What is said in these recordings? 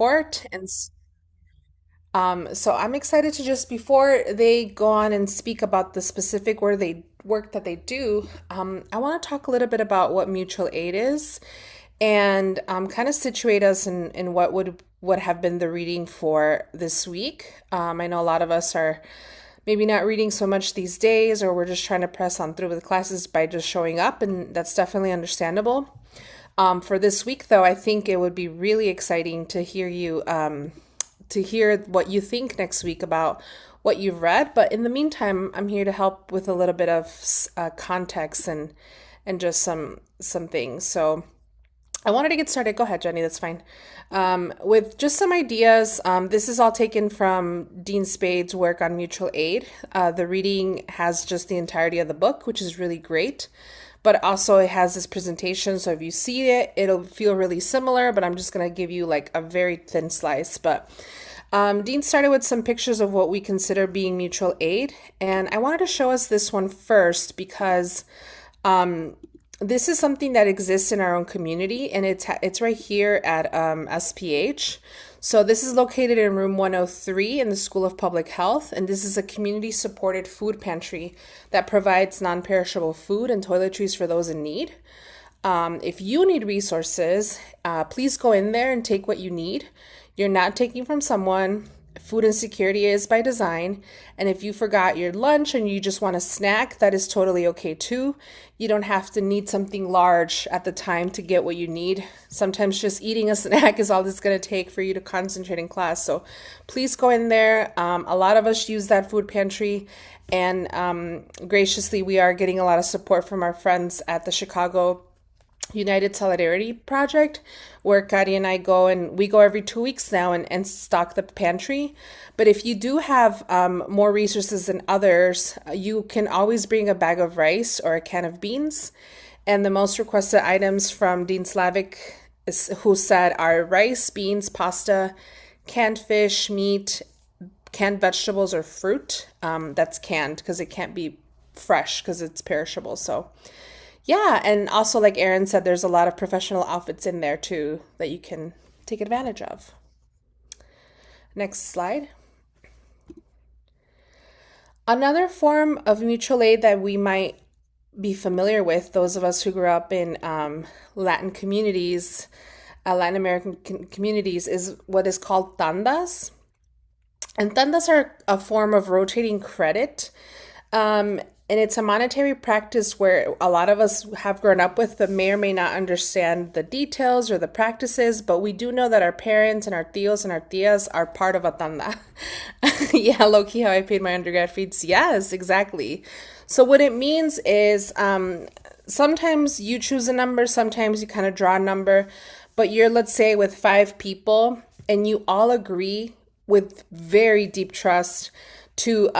court. So I'm excited to just before they go on and speak about the specific work that they do, I want to talk a little bit about what mutual aid is and kind of situate us in what have been the reading for this week. I know a lot of us are maybe not reading so much these days, or we're just trying to press on through with classes by just showing up, and that's definitely understandable. For this week, though, I think it would be really exciting to hear you to hear what you think next week about what you've read. But in the meantime, I'm here to help with a little bit of context and just some things. So I wanted to get started. Go ahead, Jenny. That's fine. With just some ideas. This is all taken from Dean Spade's work on mutual aid. The reading has just the entirety of the book, which is really great. But also it has this presentation, so if you see it, it'll feel really similar, but I'm just going to give you like a very thin slice. But Dean started with some pictures of what we consider being mutual aid, and I wanted to show us this one first because this is something that exists in our own community, and it's right here at SPH. So this is located in room 103 in the School of Public Health, and this is a community-supported food pantry that provides non-perishable food and toiletries for those in need. If you need resources, please go in there and take what you need. You're not taking from someone. Food insecurity is by design. And if you forgot your lunch and you just want a snack, that is totally okay too. You don't have to need something large at the time to get what you need. Sometimes just eating a snack is all it's going to take for you to concentrate in class. So please go in there. A lot of us use that food pantry. And graciously, we are getting a lot of support from our friends at the Chicago United Solidarity Project, where Kari and I go, and we go every 2 weeks now and stock the pantry. But if you do have more resources than others, you can always bring a bag of rice or a can of beans. And the most requested items from Dean Slavic, who said, are rice, beans, pasta, canned fish, meat, canned vegetables, or fruit. That's canned because it can't be fresh because it's perishable. So yeah, and also like Aaron said, there's a lot of professional outfits in there too that you can take advantage of. Next slide. Another form of mutual aid that we might be familiar with, those of us who grew up in Latin communities, Latin American communities, is what is called tandas. And tandas are a form of rotating credit. And it's a monetary practice where a lot of us have grown up with, but may or may not understand the details or the practices. But we do know that our parents and our tios and our tias are part of a tanda. Yeah, low key, how I paid my undergrad fees. Yes, exactly. So what it means is sometimes you choose a number, sometimes you kind of draw a number, but you're, let's say, with 5 people, and you all agree with very deep trust to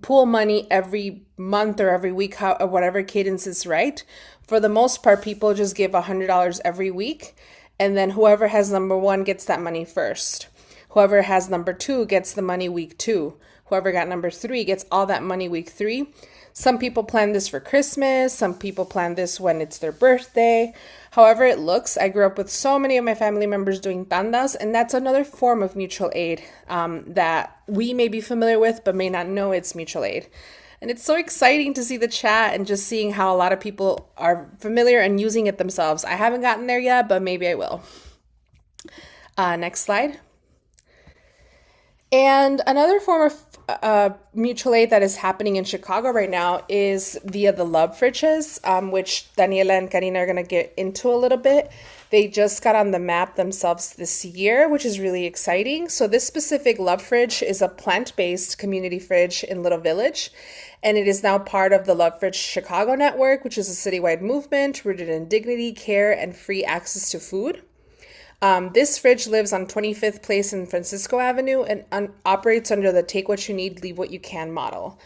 pool money every month or every week, or whatever cadence is right. For the most part, people just give $100 every week, and then whoever has number one gets that money first. Whoever has number two gets the money week 2. Whoever got number 3 gets all that money week 3. Some people plan this for Christmas. Some people plan this when it's their birthday. However it looks, I grew up with so many of my family members doing tandas, and that's another form of mutual aid that we may be familiar with, but may not know it's mutual aid. And it's so exciting to see the chat and just seeing how a lot of people are familiar and using it themselves. I haven't gotten there yet, but maybe I will. Next slide. And another form of mutual aid that is happening in Chicago right now is via the love fridges, which Daniela and Karina are going to get into a little bit. They just got on the map themselves this year, which is really exciting. So this specific love fridge is a plant-based community fridge in Little Village, and it is now part of the Love Fridge Chicago network, which is a citywide movement rooted in dignity, care, and free access to food. This fridge lives on 25th Place and Francisco Avenue and operates under the take what you need, leave what you can model.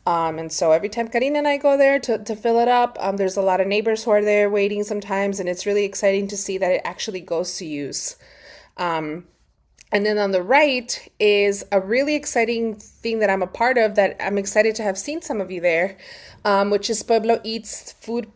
And so every time Karina and I go there to fill it up, there's a lot of neighbors who are there waiting sometimes, and it's really exciting to see that it actually goes to use. And then on the right is a really exciting thing that I'm a part of that I'm excited to have seen some of you there, which is Pueblo Eats Food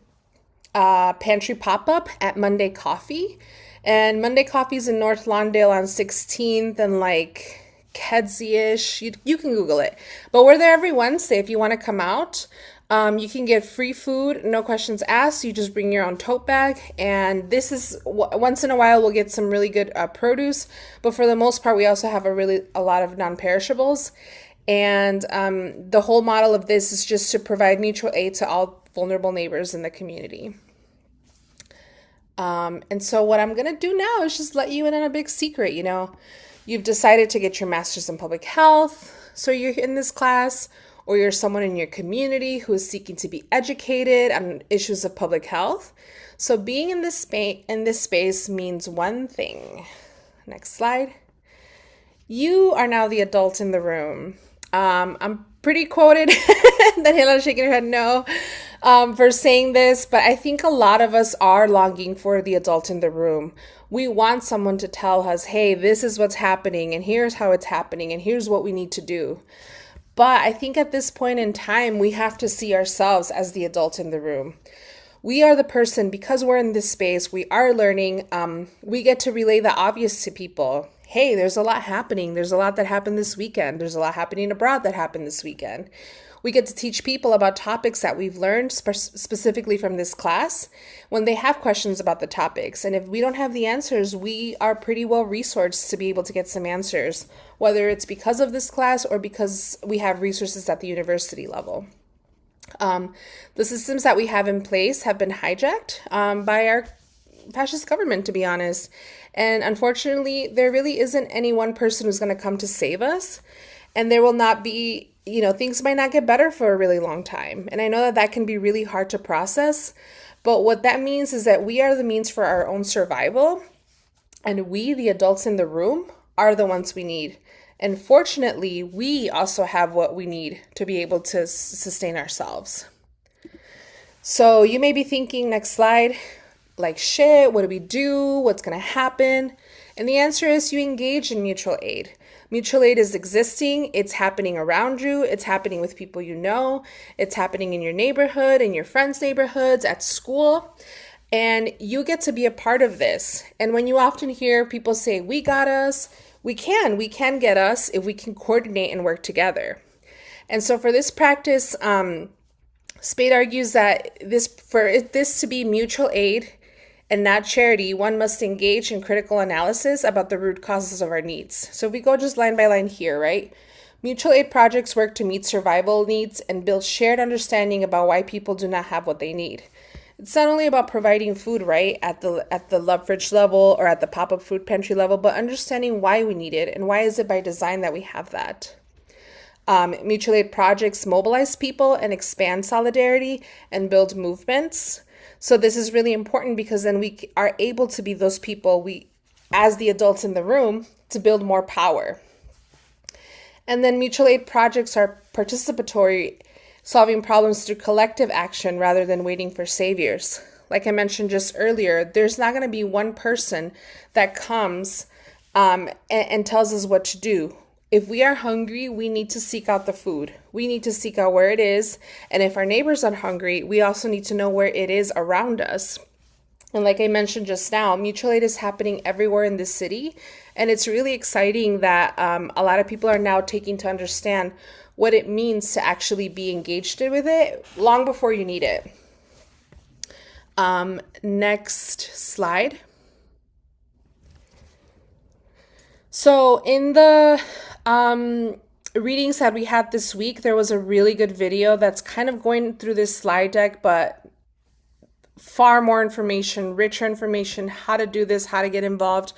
Pantry Pop-Up at Monday Coffee. And Monday Coffee's in North Lawndale on 16th and like Kedzie-ish. You can Google it. But we're there every Wednesday if you want to come out. You can get free food, no questions asked. You just bring your own tote bag. And this is once in a while we'll get some really good produce. But for the most part, we also have a lot of non-perishables. And the whole model of this is just to provide mutual aid to all vulnerable neighbors in the community. And so what I'm going to do now is just let you in on a big secret. You've decided to get your master's in public health, so you're in this class, or you're someone in your community who is seeking to be educated on issues of public health. So being in this space means one thing. Next slide. You are now the adult in the room. I'm pretty quoted, Daniela shaking her head no, for saying this, but I think a lot of us are longing for the adult in the room. We want someone to tell us, hey, this is what's happening, and here's how it's happening, and here's what we need to do. But I think at this point in time, we have to see ourselves as the adult in the room. We are the person, because we're in this space, we are learning, we get to relay the obvious to people. Hey, there's a lot happening. There's a lot that happened this weekend. There's a lot happening abroad that happened this weekend. We get to teach people about topics that we've learned specifically from this class when they have questions about the topics. And if we don't have the answers, we are pretty well resourced to be able to get some answers, whether it's because of this class or because we have resources at the university level. The systems that we have in place have been hijacked by our fascist government, to be honest. And unfortunately, there really isn't any one person who's going to come to save us. And there will not be, things might not get better for a really long time. And I know that can be really hard to process. But what that means is that we are the means for our own survival. And we, the adults in the room, are the ones we need. And fortunately, we also have what we need to be able to sustain ourselves. So you may be thinking, next slide, like, shit, what do we do? What's going to happen? And the answer is you engage in mutual aid. Mutual aid is existing. It's happening around you. It's happening with people you know. It's happening in your neighborhood, in your friends' neighborhoods, at school. And you get to be a part of this. And when you often hear people say, we got us, we can get us if we can coordinate and work together. And so for this practice, Spade argues that for this to be mutual aid and not charity, one must engage in critical analysis about the root causes of our needs. So if we go just line by line here, right? Mutual aid projects work to meet survival needs and build shared understanding about why people do not have what they need. It's not only about providing food, right, at the Love Fridge level or at the pop-up food pantry level, but understanding why we need it and why is it by design that we have that. Mutual aid projects mobilize people and expand solidarity and build movements. So this is really important because then we are able to be those people, as the adults in the room, to build more power. And then mutual aid projects are participatory, solving problems through collective action rather than waiting for saviors. Like I mentioned just earlier, there's not going to be one person that comes and tells us what to do. If we are hungry, we need to seek out the food. We need to seek out where it is. And if our neighbors are hungry, we also need to know where it is around us. And like I mentioned just now, mutual aid is happening everywhere in the city. And it's really exciting that a lot of people are now taking to understand what it means to actually be engaged with it long before you need it. Next slide. So in the readings that we had this week, there was a really good video that's kind of going through this slide deck, but far more information, richer information, how to do this, how to get involved.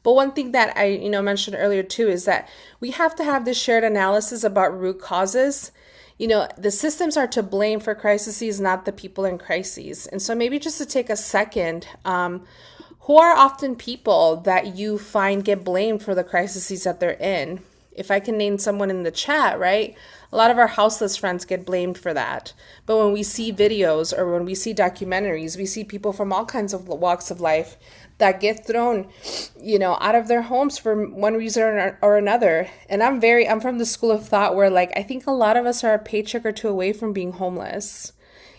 But one thing that I mentioned earlier too is that we have to have this shared analysis about root causes. The systems are to blame for crises, not the people in crises. And so maybe just to take a second, who are often people that you find get blamed for the crises that they're in? If I can name someone in the chat, right? A lot of our houseless friends get blamed for that. But when we see videos or when we see documentaries, we see people from all kinds of walks of life that get thrown, out of their homes for one reason or another. And I'm from the school of thought where I think a lot of us are a paycheck or two away from being homeless.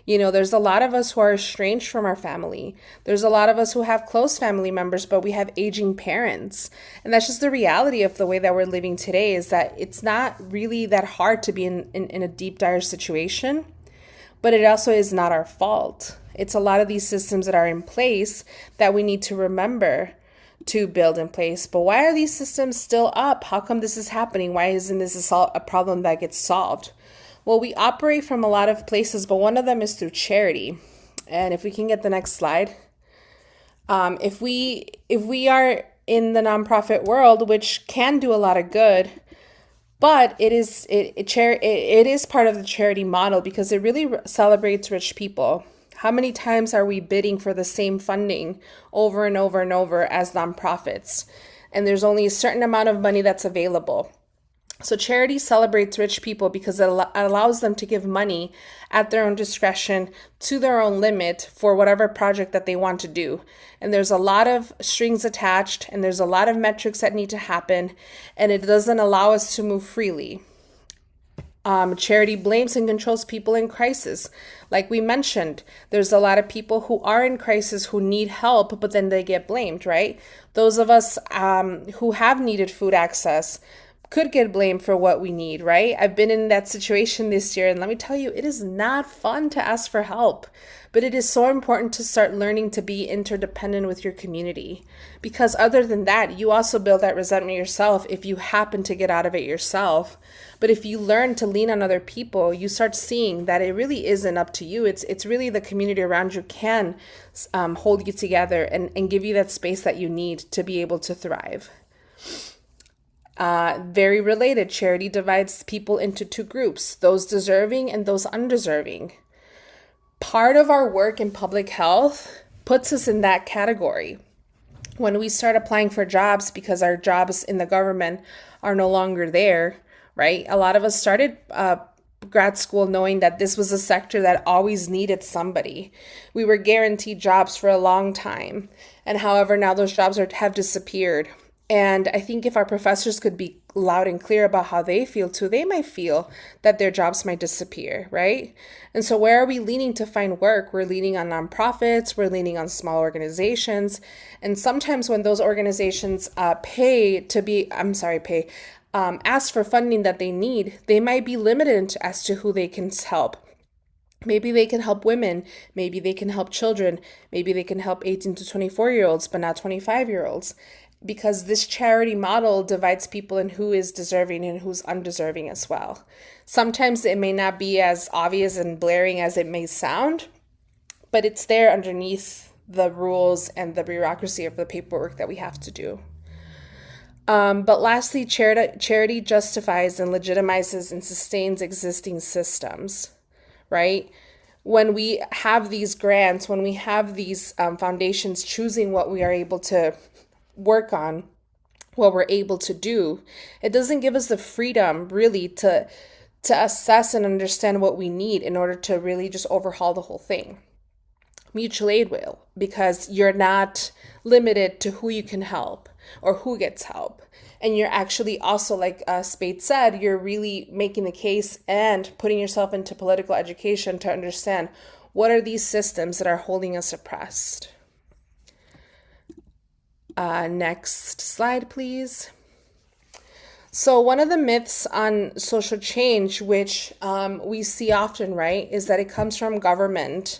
There's a lot of us who are estranged from our family. There's a lot of us who have close family members, but we have aging parents. And that's just the reality of the way that we're living today, is that it's not really that hard to be in a deep, dire situation, but it also is not our fault. It's a lot of these systems that are in place that we need to remember to build in place. But why are these systems still up? How come this is happening? Why isn't this a problem that gets solved? Well, we operate from a lot of places, but one of them is through charity. And if we can get the next slide. If we are in the nonprofit world, which can do a lot of good, but it is part of the charity model because it really celebrates rich people. How many times are we bidding for the same funding over and over and over as nonprofits? And there's only a certain amount of money that's available. So charity celebrates rich people because it allows them to give money at their own discretion to their own limit for whatever project that they want to do. And there's a lot of strings attached, and there's a lot of metrics that need to happen, and it doesn't allow us to move freely. Charity blames and controls people in crisis. Like we mentioned, there's a lot of people who are in crisis who need help, but then they get blamed, right? Those of us who have needed food access could get blamed for what we need, right? I've been in that situation this year, and let me tell you, it is not fun to ask for help, but it is so important to start learning to be interdependent with your community, because other than that, you also build that resentment yourself if you happen to get out of it yourself. But if you learn to lean on other people, you start seeing that it really isn't up to you. It's really the community around you can hold you together and give you that space that you need to be able to thrive. Very related, charity divides people into two groups, those deserving and those undeserving. Part of our work in public health puts us in that category. When we start applying for jobs because our jobs in the government are no longer there, right? A lot of us started grad school knowing that this was a sector that always needed somebody. We were guaranteed jobs for a long time. And however, now those jobs have disappeared. And I think if our professors could be loud and clear about how they feel too, they might feel that their jobs might disappear, right? And so where are we leaning to find work? We're leaning on nonprofits, we're leaning on small organizations. And sometimes when those organizations ask for funding that they need, they might be limited as to who they can help. Maybe they can help women, maybe they can help children, maybe they can help 18 to 24-year-olds, but not 25-year-olds. Because this charity model divides people in who is deserving and who's undeserving as well. Sometimes it may not be as obvious and blaring as it may sound, but it's there underneath the rules and the bureaucracy of the paperwork that we have to do. But lastly, charity justifies and legitimizes and sustains existing systems, right? When we have these grants, when we have these foundations choosing what we are able to work on, what we're able to do, it doesn't give us the freedom really to assess and understand what we need in order to really just overhaul the whole thing. Mutual aid will, because you're not limited to who you can help or who gets help. And you're actually also, like Spade said, you're really making the case and putting yourself into political education to understand what are these systems that are holding us oppressed. Next slide, please. So one of the myths on social change, which we see often, right, is that it comes from government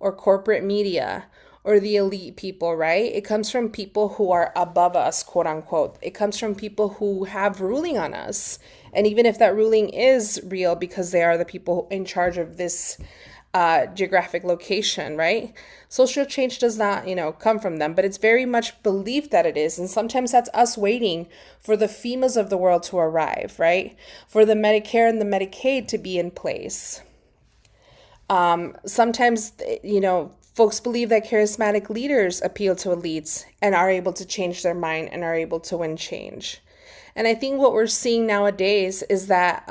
or corporate media or the elite people, right? It comes from people who are above us, quote unquote. It comes from people who have ruling on us. And even if that ruling is real because they are the people in charge of this geographic location, right? Social change does not, come from them, but it's very much believed that it is. And sometimes that's us waiting for the FEMAs of the world to arrive, right? For the Medicare and the Medicaid to be in place. Sometimes, folks believe that charismatic leaders appeal to elites and are able to change their mind and are able to win change. And I think what we're seeing nowadays is that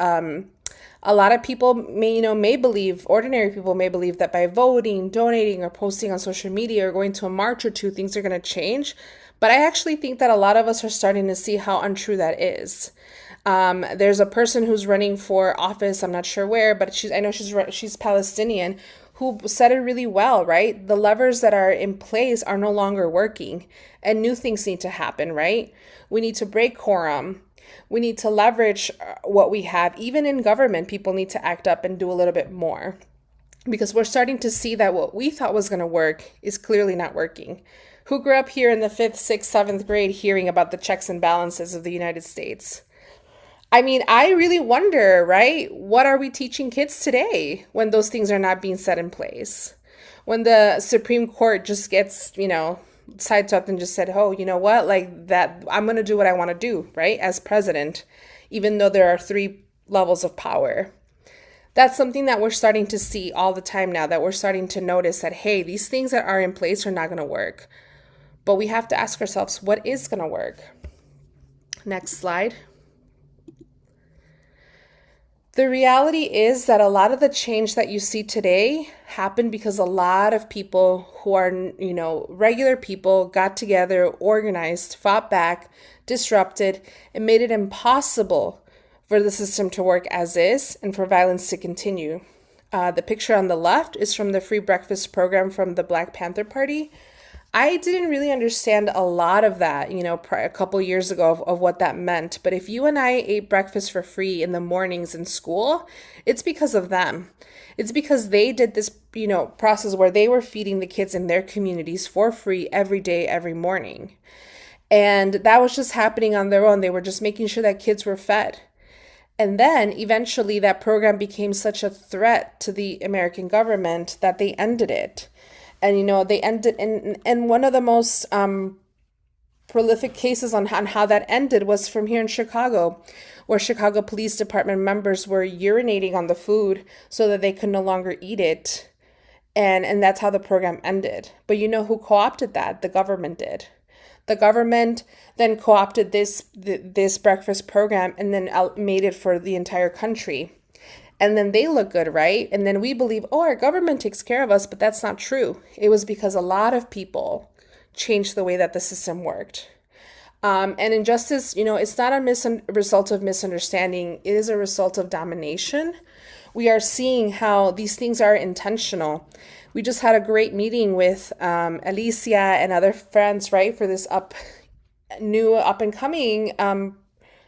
a lot of people may believe, ordinary people may believe that by voting, donating, or posting on social media or going to a march or two, things are going to change. But I actually think that a lot of us are starting to see how untrue that is. There's a person who's running for office, I'm not sure where, but I know she's Palestinian, who said it really well, right? The levers that are in place are no longer working and new things need to happen, right? We need to break quorum. We need to leverage what we have. Even in government, people need to act up and do a little bit more because we're starting to see that what we thought was going to work is clearly not working. Who grew up here in the 5th, 6th, 7th grade hearing about the checks and balances of the United States? I mean, I really wonder, right? What are we teaching kids today when those things are not being set in place? When the Supreme Court just gets, sideswept and just said, oh, you know what? Like that, I'm going to do what I want to do, right? As president, even though there are 3 levels of power. That's something that we're starting to see all the time now, that we're starting to notice that, hey, these things that are in place are not going to work. But we have to ask ourselves, what is going to work? Next slide. The reality is that a lot of the change that you see today happened because a lot of people who are, regular people got together, organized, fought back, disrupted, and made it impossible for the system to work as is and for violence to continue. The picture on the left is from the free breakfast program from the Black Panther Party. I didn't really understand a lot of that, a couple years ago of what that meant. But if you and I ate breakfast for free in the mornings in school, it's because of them. It's because they did this, process where they were feeding the kids in their communities for free every day, every morning. And that was just happening on their own. They were just making sure that kids were fed. And then eventually that program became such a threat to the American government that they ended it. And, they ended in one of the most prolific cases on how that ended was from here in Chicago, where Chicago Police Department members were urinating on the food so that they could no longer eat it. And that's how the program ended. But you know who co-opted that? The government did. The government then co-opted this breakfast program and then made it for the entire country. And then they look good, right? And then we believe, oh, our government takes care of us, but that's not true. It was because a lot of people changed the way that the system worked. And injustice, it's not a result of misunderstanding. It is a result of domination. We are seeing how these things are intentional. We just had a great meeting with Alicia and other friends, right, for this up and coming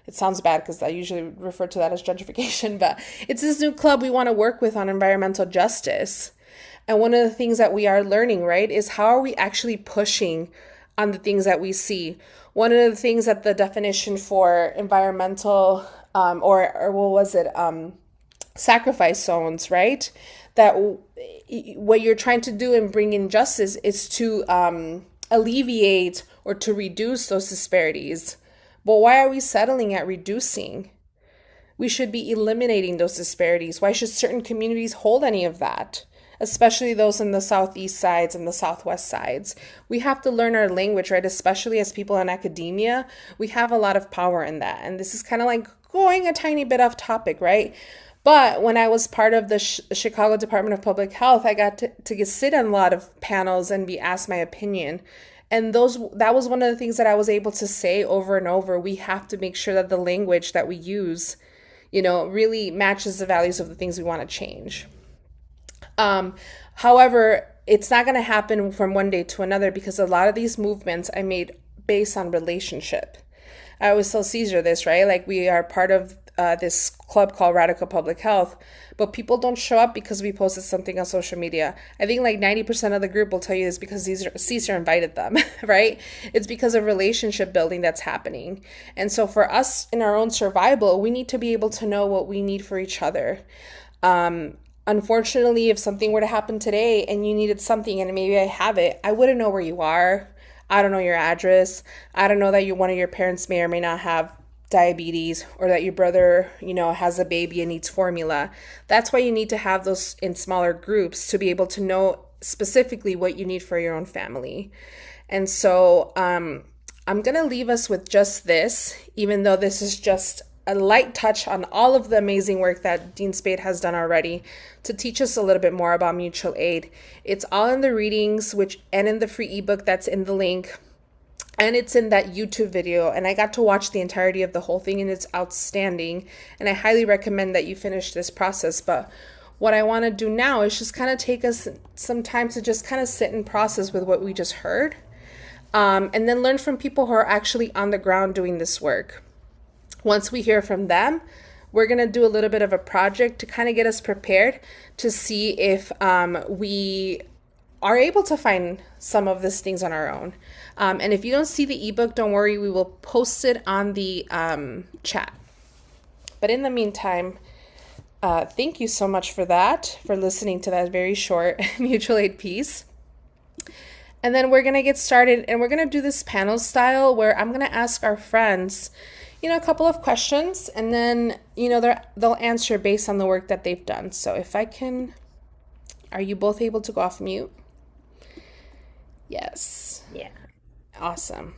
it sounds bad because I usually refer to that as gentrification, but it's this new club we want to work with on environmental justice. And one of the things that we are learning, right, is how are we actually pushing on the things that we see? One of the things that the definition for environmental or what was it? Sacrifice zones, right? That what you're trying to do in bringing justice is to alleviate or to reduce those disparities. But why are we settling at reducing? We should be eliminating those disparities. Why should certain communities hold any of that? Especially those in the southeast sides and the southwest sides. We have to learn our language, right? Especially as people in academia, we have a lot of power in that. And this is kind of like going a tiny bit off topic, right? But when I was part of the Chicago Department of Public Health, I got to sit on a lot of panels and be asked my opinion. And that was one of the things that I was able to say over and over. We have to make sure that the language that we use, really matches the values of the things we want to change. However, it's not going to happen from one day to another because a lot of these movements I made based on relationship. I always tell Caesar this, right? Like we are part of this club called Radical Public Health, but people don't show up because we posted something on social media. I think like 90% of the group will tell you this because Caesar invited them, right? It's because of relationship building that's happening. And so for us in our own survival, we need to be able to know what we need for each other. Unfortunately, if something were to happen today and you needed something and maybe I have it, I wouldn't know where you are. I don't know your address. I don't know that one of your parents may or may not have diabetes or that your brother, has a baby and needs formula. That's why you need to have those in smaller groups to be able to know specifically what you need for your own family. And so I'm going to leave us with just this, even though this is just a light touch on all of the amazing work that Dean Spade has done already to teach us a little bit more about mutual aid. It's all in the readings, and in the free ebook that's in the link. And it's in that YouTube video, and I got to watch the entirety of the whole thing, and it's outstanding. And I highly recommend that you finish this process. But what I want to do now is just kind of take us some time to just kind of sit and process with what we just heard, and then learn from people who are actually on the ground doing this work. Once we hear from them, we're going to do a little bit of a project to kind of get us prepared to see if we are able to find some of these things on our own. And if you don't see the ebook, don't worry, we will post it on the chat. But in the meantime, thank you so much for that, for listening to that very short mutual aid piece. And then we're going to get started, and we're going to do this panel style where I'm going to ask our friends, a couple of questions, and then, they'll answer based on the work that they've done. So if I can, are you both able to go off mute? Yes. Yeah. Awesome.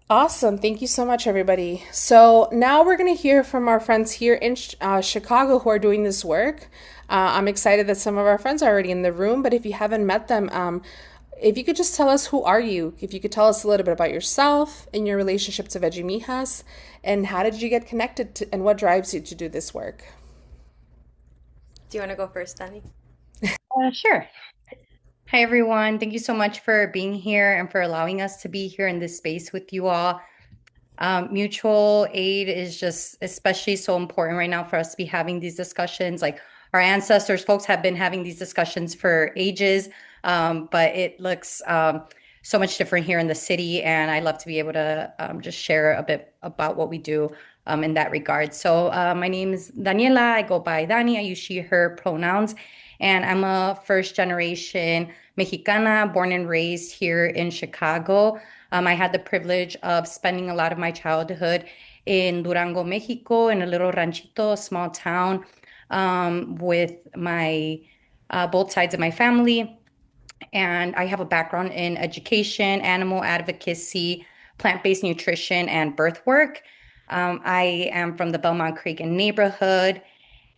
Awesome. Thank you so much, everybody. So now we're going to hear from our friends here in Chicago who are doing this work. I'm excited that some of our friends are already in the room, but if you haven't met them, if you could just tell us, who are you? If you could tell us a little bit about yourself and your relationship to Veggie Mijas, and how did you get connected to, and what drives you to do this work? Do you want to go first, Danny? Sure. Hi, everyone. Thank you so much for being here and for allowing us to be here in this space with you all. Mutual aid is just especially so important right now for us to be having these discussions. Like our ancestors, folks have been having these discussions for ages, but it looks so much different here in the city. And I love to be able to just share a bit about what we do in that regard. So my name is Daniela. I go by Dani. I use she, her pronouns. And I'm a first generation Mexicana, born and raised here in Chicago. I had the privilege of spending a lot of my childhood in Durango, Mexico, in a little ranchito, a small town, with my both sides of my family. And I have a background in education, animal advocacy, plant-based nutrition, and birth work. I am from the Belmont Creek neighborhood.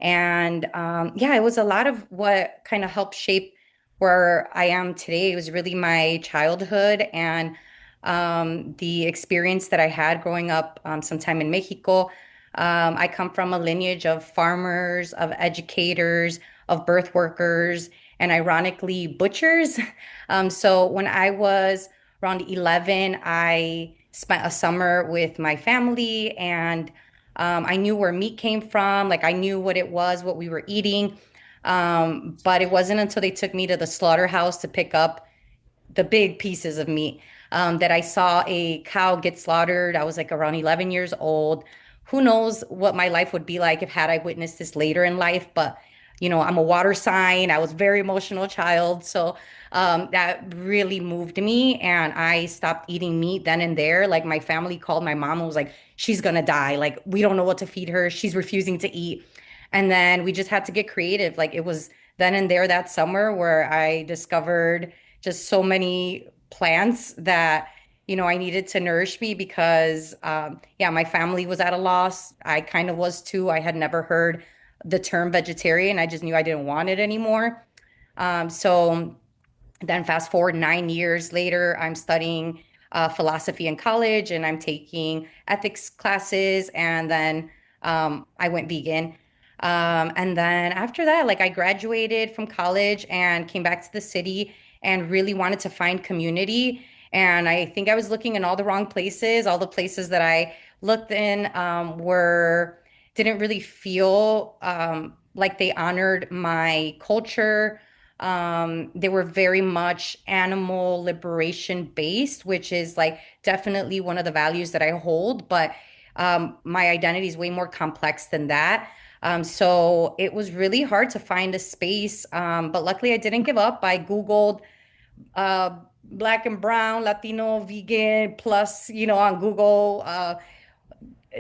And yeah, it was a lot of what kind of helped shape where I am today. It was really my childhood and the experience that I had growing up sometime in Mexico. I come from a lineage of farmers, of educators, of birth workers, and ironically, butchers. So when I was around 11, I spent a summer with my family, and I knew where meat came from. Like I knew what it was, what we were eating. But it wasn't until they took me to the slaughterhouse to pick up the big pieces of meat that I saw a cow get slaughtered. I was like around 11 years old. Who knows what my life would be like if had I witnessed this later in life, but I'm a water sign. I was a very emotional child. So that really moved me. And I stopped eating meat then and there. Like my family called my mom and was like, she's going to die. Like we don't know what to feed her. She's refusing to eat. And then we just had to get creative. Like it was then and there that summer where I discovered just so many plants that I needed to nourish me because yeah, my family was at a loss. I kind of was too. I had never heard the term vegetarian. I just knew I didn't want it anymore. So then fast forward 9 years later, I'm studying philosophy in college and I'm taking ethics classes. And then I went vegan. And then after that, like I graduated from college and came back to the city and really wanted to find community. And I think I was looking in all the wrong places. All the places that I looked in were didn't really feel like they honored my culture. They were very much animal liberation based, which is like definitely one of the values that I hold, but my identity is way more complex than that. So it was really hard to find a space, but luckily I didn't give up. I Googled uh, black and brown, Latino, vegan, plus, on Google.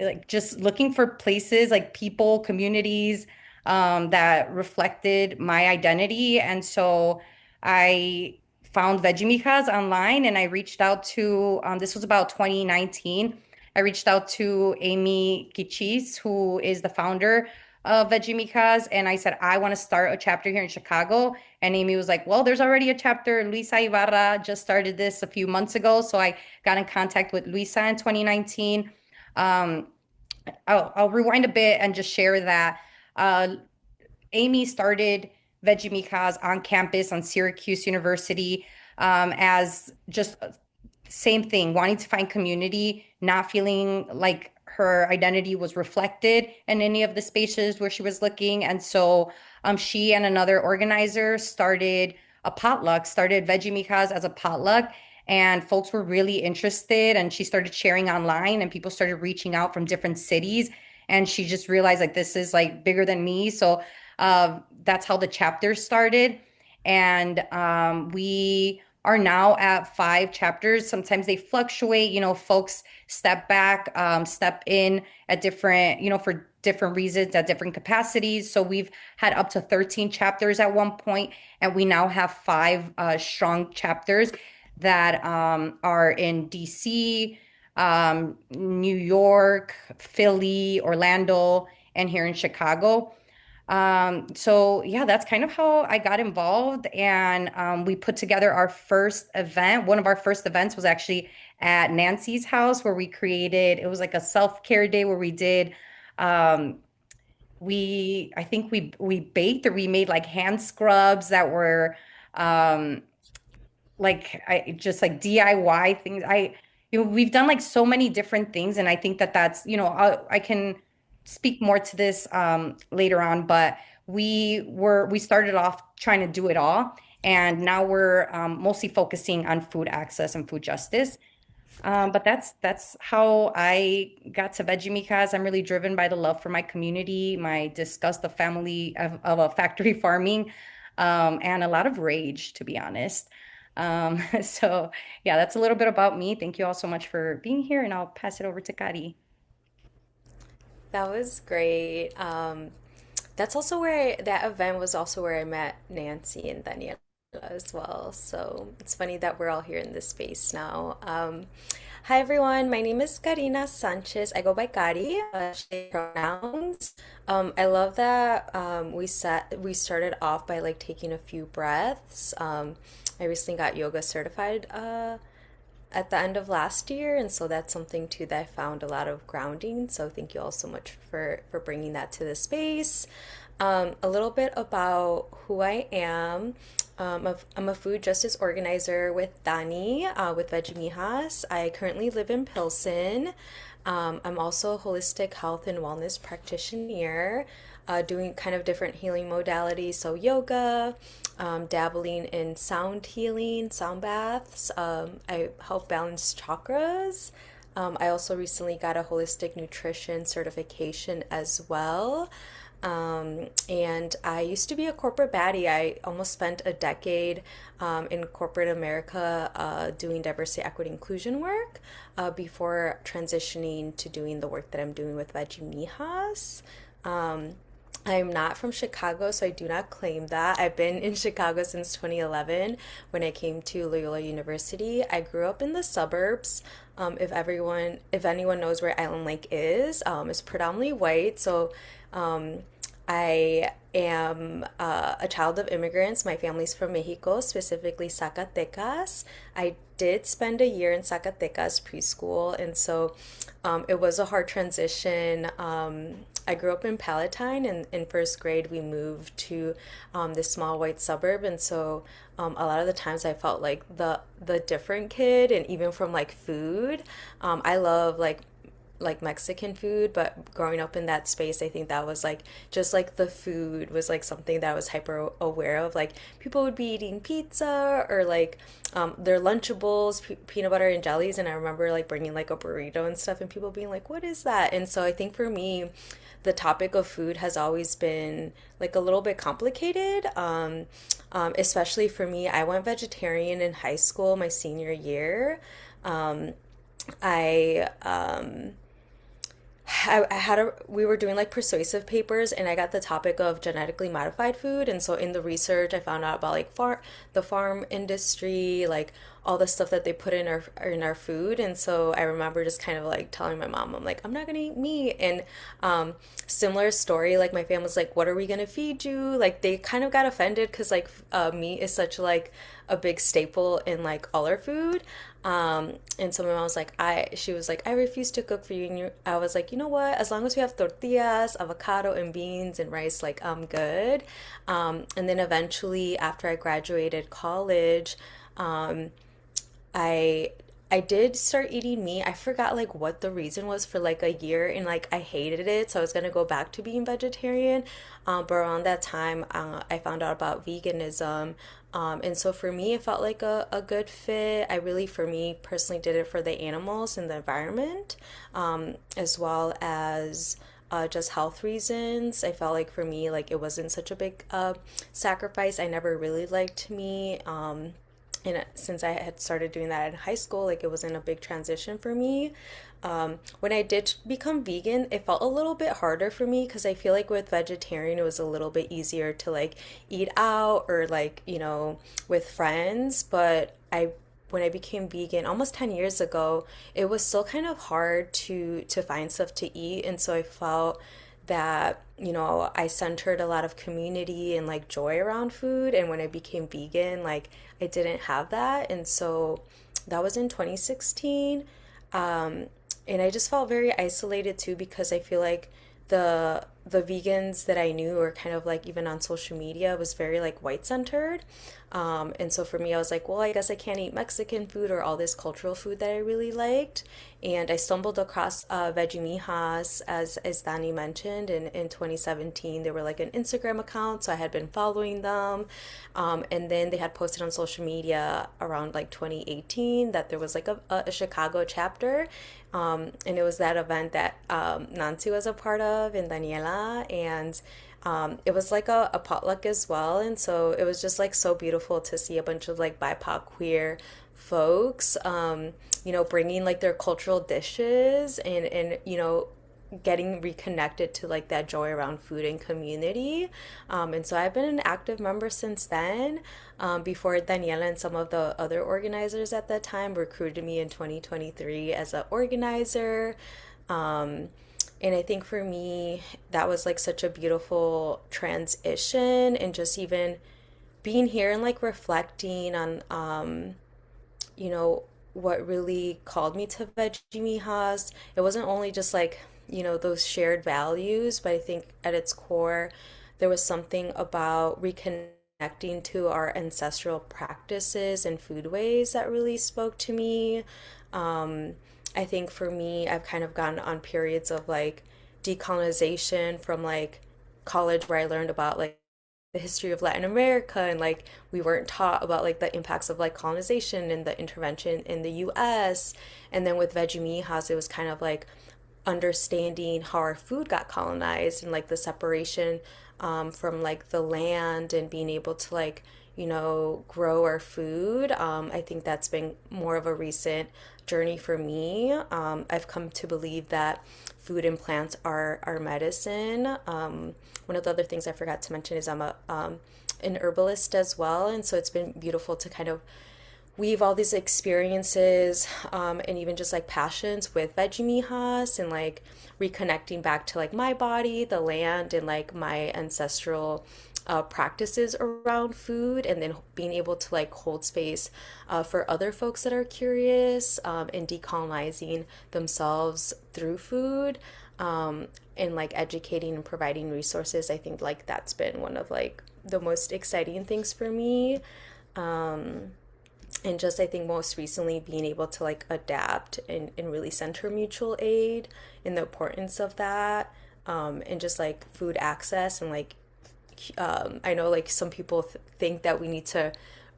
Like just looking for places like people, communities that reflected my identity. And so I found Veggie online and I reached out to, this was about 2019. I reached out to Amy Kichis, who is the founder of Veggie and I said, I want to start a chapter here in Chicago. And Amy was like, well, there's already a chapter. Luisa Ibarra just started this a few months ago. So I got in contact with Luisa in 2019. um, I'll rewind a bit and just share that. Uh, Amy started Veggie Mijas on campus on Syracuse University as just same thing, wanting to find community, not feeling like her identity was reflected in any of the spaces where she was looking. And so she and another organizer started Veggie Mijas as a potluck. And folks were really interested, and she started sharing online, and people started reaching out from different cities. And she just realized like this is like bigger than me. So that's how the chapter started. And we are now at 5 chapters. Sometimes they fluctuate, folks step back, step in at different, for different reasons at different capacities. So we've had up to 13 chapters at one point, and we now have 5 strong chapters that are in DC, New York, Philly, Orlando, and here in Chicago. So yeah, that's kind of how I got involved. And we put together our first event. One of our first events was actually at Nancy's house where it was like a self-care day where we did, um, I think we baked or we made like hand scrubs that were, um, like I just like DIY things. We've done like so many different things, and I think that I can speak more to this later on, but we started off trying to do it all, and now we're mostly focusing on food access and food justice. But that's how I got to Veggie Mijas. I'm really driven by the love for my community, my disgust of of a factory farming, and a lot of rage, to be honest. So yeah, that's a little bit about me. Thank you all so much for being here, and I'll pass it over to Kari. That was great. That's also that event was also where I met Nancy and Daniela as well. So it's funny that we're all here in this space now. Hi everyone, my name is Karina Sanchez. I go by Kari, she pronouns. I love that we started off by like taking a few breaths. I recently got yoga certified at the end of last year, and so that's something too that I found a lot of grounding. So thank you all so much for bringing that to the space. A little bit about who I am. I'm a food justice organizer with Dani, with Veggie Mijas. I currently live in Pilsen. I'm also a holistic health and wellness practitioner, doing kind of different healing modalities. So yoga, dabbling in sound healing, sound baths. I help balance chakras. I also recently got a holistic nutrition certification as well. And I used to be a corporate baddie. I almost spent a decade in corporate America doing diversity, equity, inclusion work before transitioning to doing the work that I'm doing with Veggie Mijas. I'm not from Chicago, so I do not claim that. I've been in Chicago since 2011 when I came to Loyola University. I grew up in the suburbs. If anyone knows where Island Lake is, it's predominantly white. So I am a child of immigrants. My family's from Mexico, specifically Zacatecas. I did spend a year in Zacatecas preschool, and so it was a hard transition. I grew up in Palatine, and in first grade we moved to this small white suburb, and so a lot of the times I felt like the different kid, and even from like food, I love like Mexican food, but growing up in that space, I think that was like just like the food was like something that I was hyper aware of. Like people would be eating pizza or like their Lunchables, peanut butter and jellies, and I remember like bringing like a burrito and stuff, and people being like, "What is that?" And so I think for me, the topic of food has always been like a little bit complicated. Especially for me, I went vegetarian in high school my senior year. I we were doing like persuasive papers, and I got the topic of genetically modified food, and so in the research I found out about like the farm industry, like all the stuff that they put in our food. And so I remember just kind of like telling my mom, I'm like, I'm not gonna eat meat. And similar story, like my family's like, what are we gonna feed you? Like they kind of got offended because like meat is such like a big staple in like all our food. And so my mom was like, she was like, I refuse to cook for you. And I was like, you know what? As long as we have tortillas, avocado, and beans and rice, like I'm good. And then eventually, after I graduated college, um, I I did start eating meat. I forgot like what the reason was for like a year, and like I hated it, so I was gonna go back to being vegetarian. But around that time, I found out about veganism. And so for me, it felt like a good fit. I really, for me personally, did it for the animals and the environment, as well as just health reasons. I felt like for me, like it wasn't such a big sacrifice. I never really liked meat. And since I had started doing that in high school, like it wasn't a big transition for me. When I did become vegan, it felt a little bit harder for me because I feel like with vegetarian, it was a little bit easier to like eat out or like, with friends. But when I became vegan almost 10 years ago, it was still kind of hard to find stuff to eat. And so I felt that I centered a lot of community and like joy around food, and when I became vegan, like I didn't have that. And so that was in 2016. And I just felt very isolated too because I feel like the vegans that I knew or kind of like even on social media was very like white centered. And so for me, I was like, well, I guess I can't eat Mexican food or all this cultural food that I really liked. And I stumbled across Veggie Mijas, as Dani mentioned, in 2017. They were like an Instagram account, so I had been following them. And then they had posted on social media around like 2018 that there was like a Chicago chapter. And it was that event that Nancy was a part of and Daniela. And it was like a potluck as well. And so it was just like so beautiful to see a bunch of like BIPOC queer folks, bringing like their cultural dishes and getting reconnected to like that joy around food and community. And so I've been an active member since then. Before Daniela and some of the other organizers at that time recruited me in 2023 as an organizer. Um, and I think for me, that was like such a beautiful transition, and just even being here and like reflecting on, you know, what really called me to Veggie Mijas. It wasn't only just like, those shared values, but I think at its core, there was something about reconnecting to our ancestral practices and foodways that really spoke to me. Um, I think for me, I've kind of gone on periods of like decolonization from like college where I learned about like the history of Latin America, and like we weren't taught about like the impacts of like colonization and the intervention in the US. And then with Veggie Mijas, it was kind of like understanding how our food got colonized and like the separation from like the land and being able to like grow our food. I think that's been more of a recent journey for me. I've come to believe that food and plants are medicine. One of the other things I forgot to mention is I'm an herbalist as well, and so it's been beautiful to kind of weave all these experiences, and even just like passions with Veggie Mijas and like reconnecting back to like my body, the land, and like my ancestral practices around food, and then being able to like hold space for other folks that are curious, and decolonizing themselves through food, and like educating and providing resources. I think like that's been one of like the most exciting things for me. Um, and just I think most recently being able to like adapt and really center mutual aid and the importance of that, and just like food access and like I know like some people think that we need to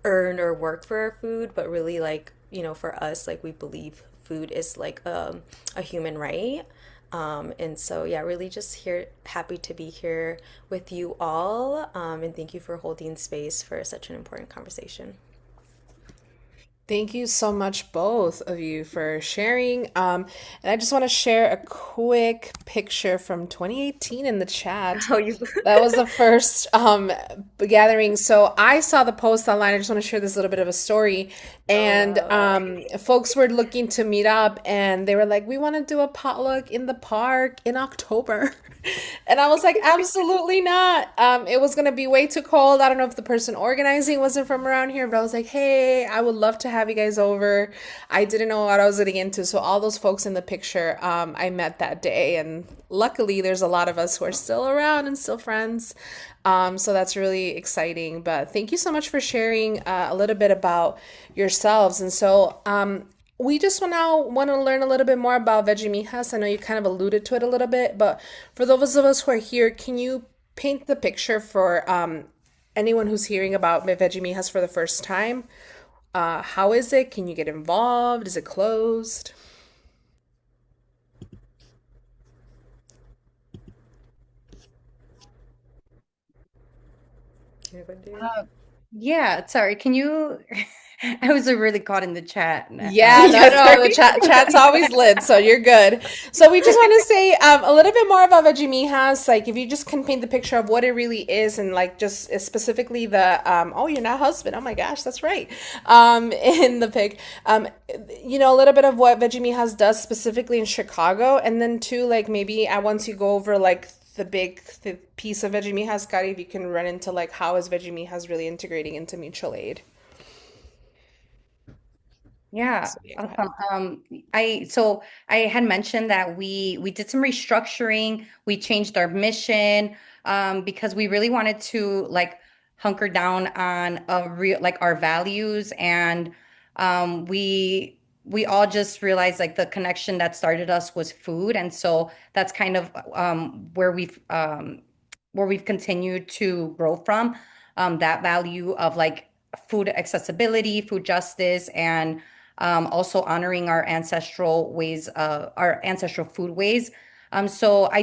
earn or work for our food, but really like for us, like we believe food is like a human right. And so yeah, really just here happy to be here with you all, and thank you for holding space for such an important conversation. Thank you so much, both of you, for sharing. And I just want to share a quick picture from 2018 in the chat. Oh, you. That was the first gathering. So I saw the post online. I just want to share this little bit of a story. Oh And wow. folks were looking to meet up, and they were like, we want to do a potluck in the park in October. And I was like, absolutely not. It was going to be way too cold. I don't know if the person organizing wasn't from around here, but I was like, hey, I would love to have you guys over. I didn't know what I was getting into. So all those folks in the picture, I met that day. And luckily, there's a lot of us who are still around and still friends. So that's really exciting. But thank you so much for sharing a little bit about yourselves. And so we just now want to learn a little bit more about Veggie Mijas. I know you kind of alluded to it a little bit, but for those of us who are here, can you paint the picture for anyone who's hearing about Veggie Mijas for the first time? How is it? Can you get involved? Is it closed? Anybody? Uh, yeah, sorry. Can you? I was really caught in the chat. Yeah, no, Yeah, no, the sorry. chat's always lit, so you're good. So we just want to say a little bit more about Veggie Mijas. Like, if you just can paint the picture of what it really is, and like just specifically the oh, you're not husband. Oh my gosh, that's right. In the pic, a little bit of what Veggie Mijas does specifically in Chicago, and then too, like maybe once you go over like the piece of Veggie Mijas, Scotty, if you can run into like how is Veggie Mijas really integrating into mutual aid. Yeah, So yeah, go ahead. awesome. I had mentioned that we did some restructuring. We changed our mission because we really wanted to like hunker down on a real like our values, and we all just realized like the connection that started us was food, and so that's kind of where we've continued to grow from, that value of like food accessibility, food justice, and also honoring our our ancestral food ways. So I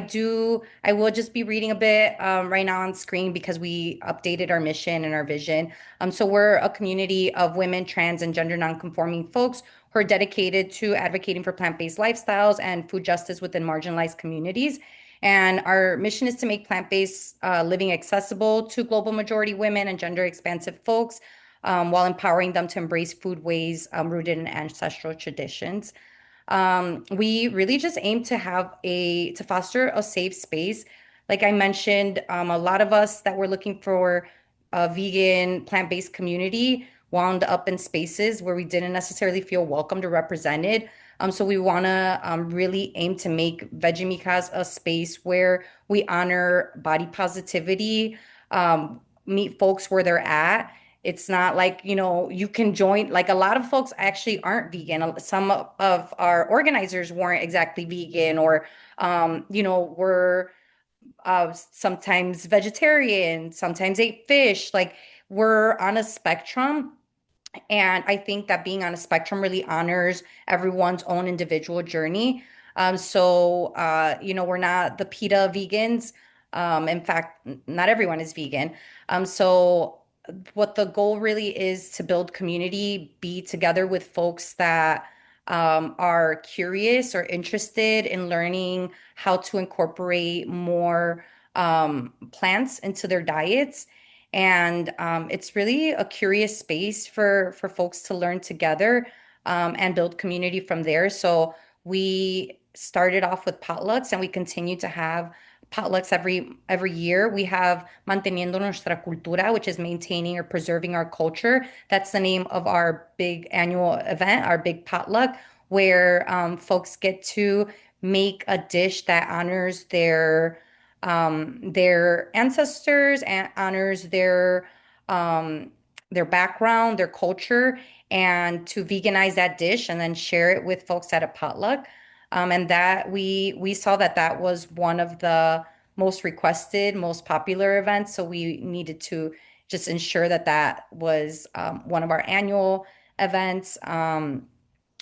will just be reading a bit right now on screen because we updated our mission and our vision. So we're a community of women, trans, and gender nonconforming folks who are dedicated to advocating for plant-based lifestyles and food justice within marginalized communities. And our mission is to make plant-based living accessible to global majority women and gender expansive folks, while empowering them to embrace food ways rooted in ancestral traditions. We really just aim to to foster a safe space. Like I mentioned, a lot of us that were looking for a vegan, plant-based community wound up in spaces where we didn't necessarily feel welcomed or represented. So we want to really aim to make Veggie Mijas a space where we honor body positivity, meet folks where they're at. It's not like, you can join, like a lot of folks actually aren't vegan. Some of our organizers weren't exactly vegan, or, were sometimes vegetarian, sometimes ate fish. Like we're on a spectrum. And I think that being on a spectrum really honors everyone's own individual journey. We're not the PETA vegans. In fact, not everyone is vegan. So what the goal really is to build community, be together with folks that are curious or interested in learning how to incorporate more plants into their diets. And it's really a curious space for folks to learn together, and build community from there. So we started off with potlucks, and we continue to have potlucks every year. We have Manteniendo Nuestra Cultura, which is maintaining or preserving our culture. That's the name of our big annual event, our big potluck, where folks get to make a dish that honors their ancestors and honors um, their background, their culture, and to veganize that dish and then share it with folks at a potluck. And that we saw that that was one of the most requested, most popular events. So we needed to just ensure that that was one of our annual events. I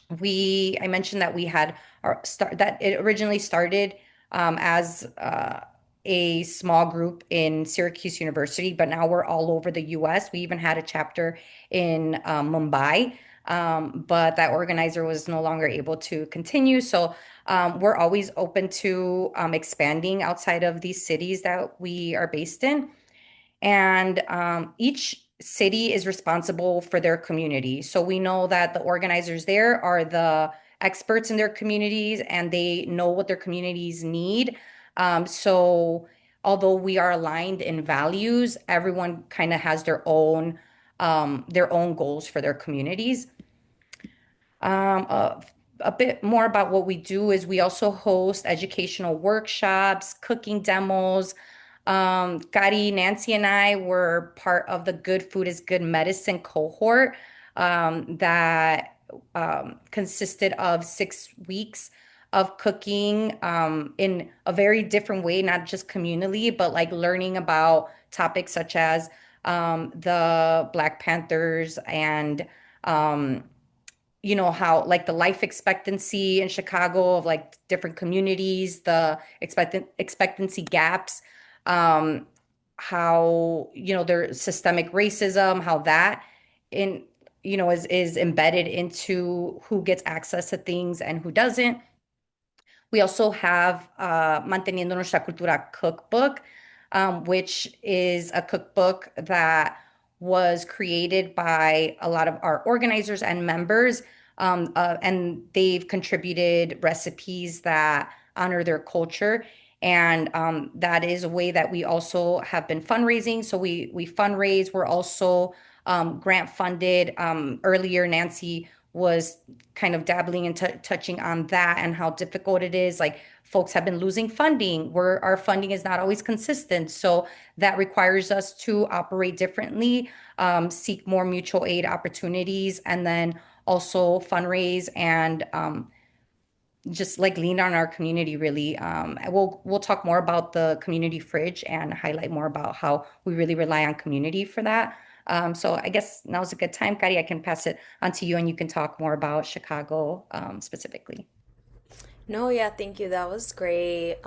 mentioned that we had that it originally started as a small group in Syracuse University, but now we're all over the US. We even had a chapter in Mumbai, but that organizer was no longer able to continue. So we're always open to expanding outside of these cities that we are based in. And each city is responsible for their community. So we know that the organizers there are the experts in their communities and they know what their communities need. So although we are aligned in values, everyone kind of has their own goals for their communities. Um, a, a bit more about what we do is we also host educational workshops, cooking demos. Kari, Nancy, and I were part of the Good Food is Good Medicine cohort that consisted of 6 weeks of cooking in a very different way, not just communally, but like learning about topics such as the Black Panthers and um, how like the life expectancy in Chicago of like different communities, the expectancy gaps, um, how there's systemic racism, how that in is embedded into who gets access to things and who doesn't. We also have Manteniendo Nuestra Cultura cookbook, which is a cookbook that was created by a lot of our organizers and members. And they've contributed recipes that honor their culture. And that is a way that we also have been fundraising. So we fundraise. We're also grant funded. Earlier, Nancy was kind of dabbling into touching on that and how difficult it is. Like folks have been losing funding where our funding is not always consistent. So that requires us to operate differently, seek more mutual aid opportunities, and then also fundraise and just like lean on our community really. We'll talk more about the community fridge and highlight more about how we really rely on community for that. So I guess now's a good time, Kari. I can pass it on to you and you can talk more about Chicago specifically. No, yeah, thank you. That was great.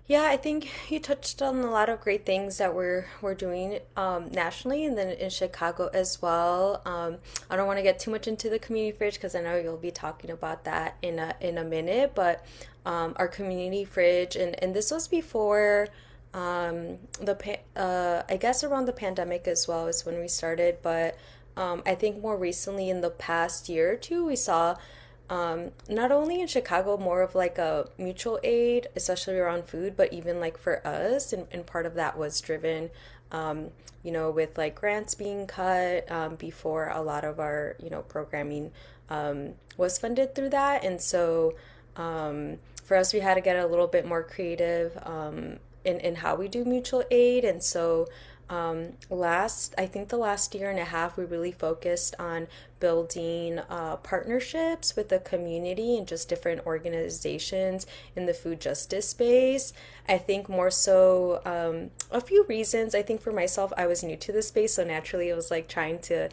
Yeah, I think you touched on a lot of great things that we're doing nationally and then in Chicago as well. I don't want to get too much into the community fridge because I know you'll be talking about that in a minute. But our community fridge and this was before I guess around the pandemic as well is when we started. But I think more recently in the past year or two, we saw not only in Chicago, more of like a mutual aid, especially around food, but even like for us. And part of that was driven, with like grants being cut before a lot of our, programming was funded through that. And so for us, we had to get a little bit more creative in how we do mutual aid. And so I think the last year and a half, we really focused on building partnerships with the community and just different organizations in the food justice space. I think more so a few reasons. I think for myself, I was new to the space, so naturally it was like trying to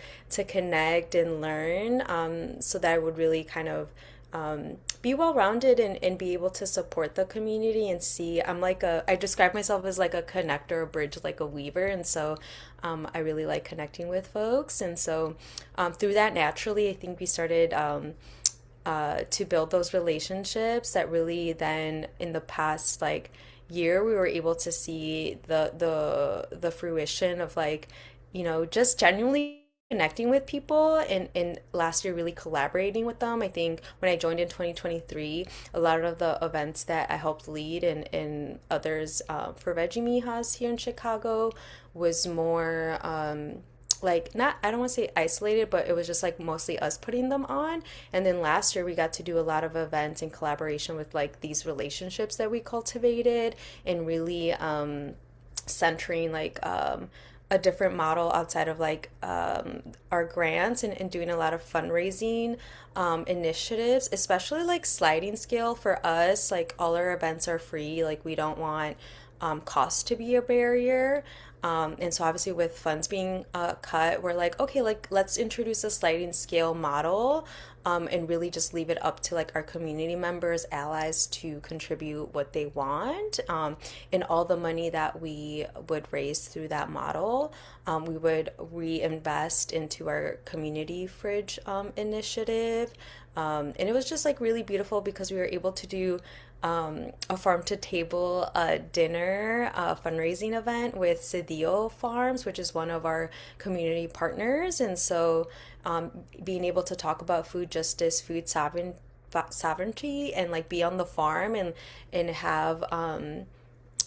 connect and learn so that I would really kind of be well rounded and be able to support the community and see. I describe myself as like a connector, a bridge, like a weaver. And so I really like connecting with folks. And so through that, naturally, I think we started to build those relationships that really then in the past like year, we were able to see the fruition of like, just genuinely connecting with people and last year really collaborating with them. I think when I joined in 2023, a lot of the events that I helped lead and others for Veggie Mijas here in Chicago was more like not I don't want to say isolated, but it was just like mostly us putting them on. And then last year we got to do a lot of events in collaboration with like these relationships that we cultivated and really centering like a different model outside of like our grants and doing a lot of fundraising initiatives, especially like sliding scale for us. Like all our events are free. Like we don't want cost to be a barrier. And so obviously with funds being cut, we're like, okay, like let's introduce a sliding scale model and really just leave it up to like our community members, allies to contribute what they want. And all the money that we would raise through that model, we would reinvest into our community fridge initiative. And it was just like really beautiful because we were able to do a farm to table dinner fundraising event with Cedillo Farms, which is one of our community partners. And so being able to talk about food justice, sovereignty, and like be on the farm and have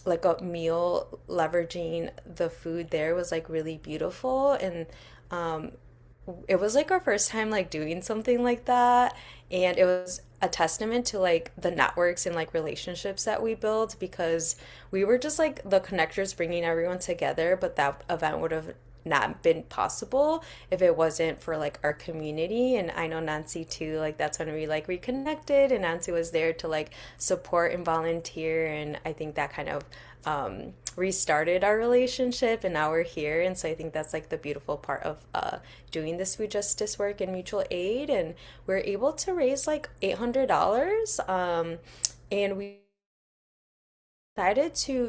like a meal leveraging the food there was like really beautiful. And um, it was like our first time like doing something like that, and it was a testament to like the networks and like relationships that we built, because we were just like the connectors bringing everyone together, but that event would have not been possible if it wasn't for like our community. And I know Nancy too, like that's when we like reconnected, and Nancy was there to like support and volunteer, and I think that kind of restarted our relationship, and now we're here. And so I think that's like the beautiful part of doing this food justice work and mutual aid. And we're able to raise like $800, and we decided to,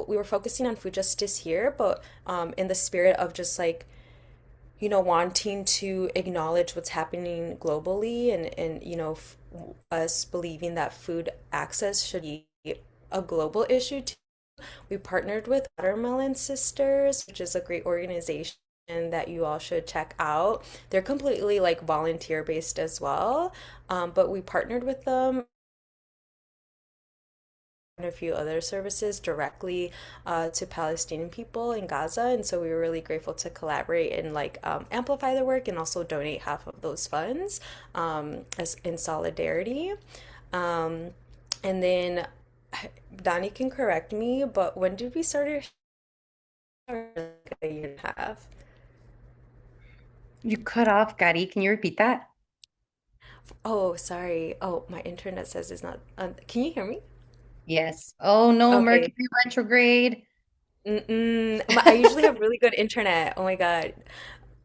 we were focusing on food justice here, but in the spirit of just like, wanting to acknowledge what's happening globally, and us believing that food access should be a global issue too. We partnered with Watermelon Sisters, which is a great organization that you all should check out. They're completely like volunteer based as well, but we partnered with them and a few other services directly to Palestinian people in Gaza. And so we were really grateful to collaborate and like amplify their work and also donate half of those funds as in solidarity. Um, and then Donnie can correct me, but when did we start like a year and a half? You cut off, Gary. Can you repeat that? Oh, sorry. Oh, my internet says it's not. Can you hear me? Yes. Oh no, Okay. Mercury retrograde. I usually have really good internet. Oh my God.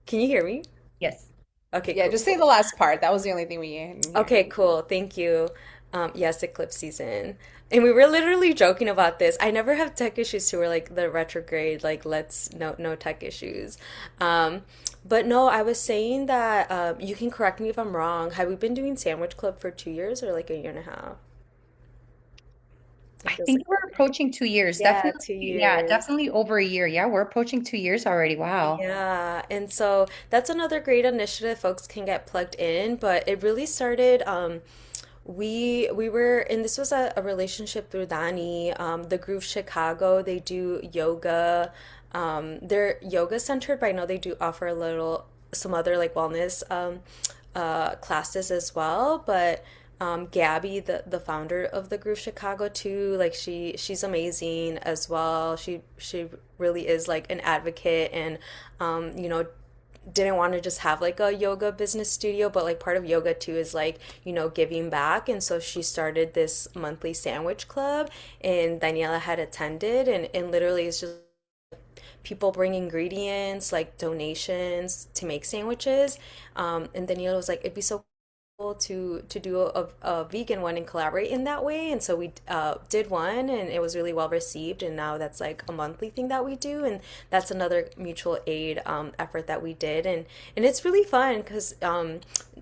Can you hear me? Yes. Okay, Yeah, cool, just say cool. the last part. That was the only thing we didn't hear. Okay, cool. Thank you. Yes, eclipse season. And we were literally joking about this. I never have tech issues too, or like the retrograde, like let's no tech issues. Um, but no, I was saying that you can correct me if I'm wrong. Have we been doing Sandwich Club for 2 years or like a year and a half? It I feels think like we're approaching 2 years. yeah, Definitely, two yeah, years. definitely over a year. Yeah, we're approaching 2 years already. Wow. Yeah, and so that's another great initiative folks can get plugged in, but it really started we were, and this was a relationship through Dani, the Groove Chicago, they do yoga. They're yoga centered, but I know they do offer a little some other like wellness classes as well. But Gabby, the founder of the Groove Chicago too, like she's amazing as well. She really is like an advocate, and didn't want to just have like a yoga business studio, but like part of yoga too is like, giving back. And so she started this monthly sandwich club, and Daniela had attended, and literally it's just people bring ingredients like donations to make sandwiches. And Daniela was like, it'd be so to do a vegan one and collaborate in that way. And so we did one, and it was really well received, and now that's like a monthly thing that we do. And that's another mutual aid effort that we did. And it's really fun because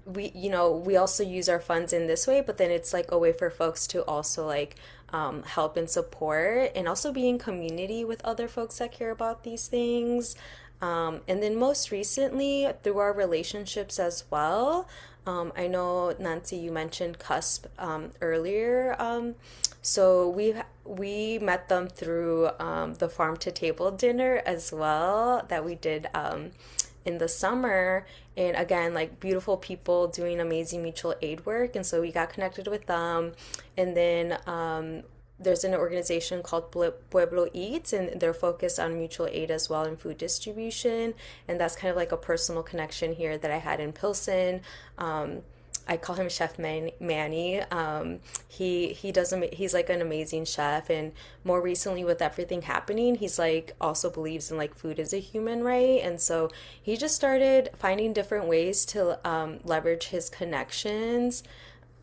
we also use our funds in this way, but then it's like a way for folks to also like help and support, and also be in community with other folks that care about these things. And then most recently, through our relationships as well. I know, Nancy, you mentioned Cusp earlier. So we met them through the farm to table dinner as well that we did in the summer. And again, like beautiful people doing amazing mutual aid work. And so we got connected with them. And then there's an organization called Pueblo Eats, and they're focused on mutual aid as well and food distribution. And that's kind of like a personal connection here that I had in Pilsen. I call him Chef Manny. He's like an amazing chef, and more recently with everything happening, he's like also believes in like food is a human right, and so he just started finding different ways to leverage his connections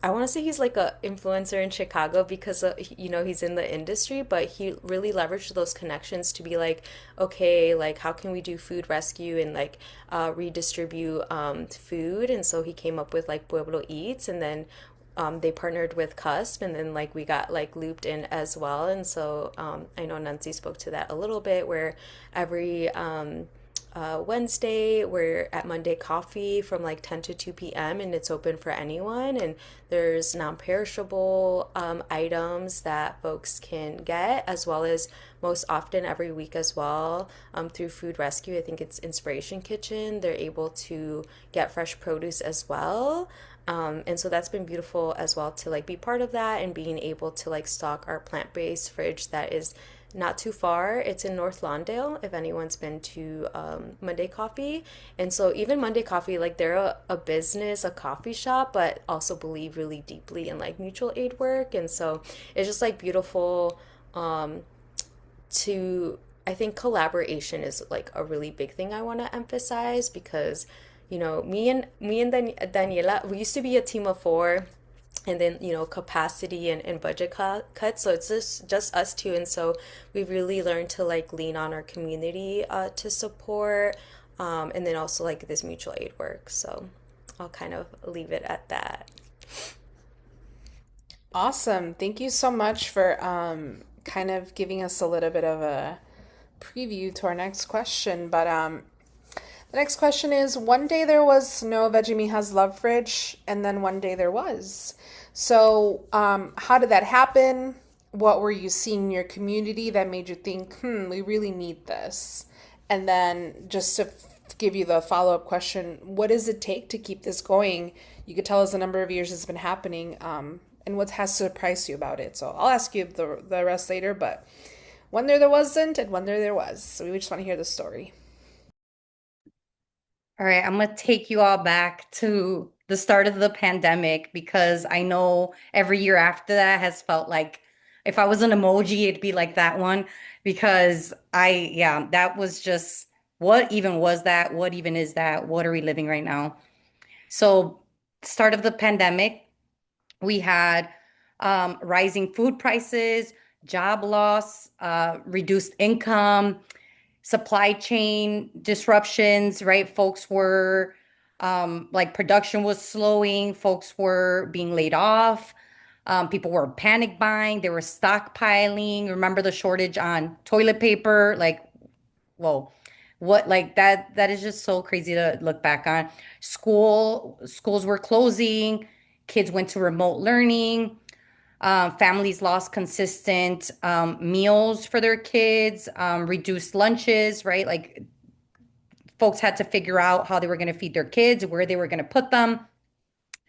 I want to say he's like a influencer in Chicago because he's in the industry, but he really leveraged those connections to be like, okay, like how can we do food rescue and like redistribute food, and so he came up with like Pueblo Eats, and then they partnered with Cusp, and then like we got like looped in as well, and so I know Nancy spoke to that a little bit, where every Wednesday. We're at Monday Coffee from like 10 to 2 p.m. and it's open for anyone. And there's non perishable items that folks can get, as well as most often every week as well through Food Rescue. I think it's Inspiration Kitchen. They're able to get fresh produce as well. And so that's been beautiful as well to like be part of that and being able to like stock our plant-based fridge that is not too far. It's in North Lawndale, if anyone's been to Monday Coffee. And so even Monday Coffee, like they're a business, a coffee shop, but also believe really deeply in like mutual aid work. And so it's just like beautiful um, to, I think collaboration is like a really big thing I want to emphasize because, me and Daniela, we used to be a team of four, and then capacity and budget cuts, so it's just us two, and so we've really learned to like lean on our community to support, and then also like this mutual aid work. So I'll kind of leave it at that. Awesome. Thank you so much for kind of giving us a little bit of a preview to our next question. But the next question is, one day there was no Veggie Love Fridge, and then one day there was. So, how did that happen? What were you seeing in your community that made you think, we really need this? And then just to give you the follow-up question, what does it take to keep this going? You could tell us the number of years it's been happening, and what has surprised you about it. So I'll ask you the rest later, but one there wasn't, and one there was. So we just want to hear the story. All right, I'm gonna take you all back to the start of the pandemic because I know every year after that has felt like if I was an emoji, it'd be like that one because yeah, that was just what even was that? What even is that? What are we living right now? So, start of the pandemic, we had rising food prices, job loss, reduced income, supply chain disruptions, right? Folks were like production was slowing, folks were being laid off, people were panic buying, they were stockpiling. Remember the shortage on toilet paper? Like, whoa. What like that is just so crazy to look back on. Schools were closing, kids went to remote learning, families lost consistent meals for their kids, reduced lunches, right? Like folks had to figure out how they were going to feed their kids, where they were going to put them,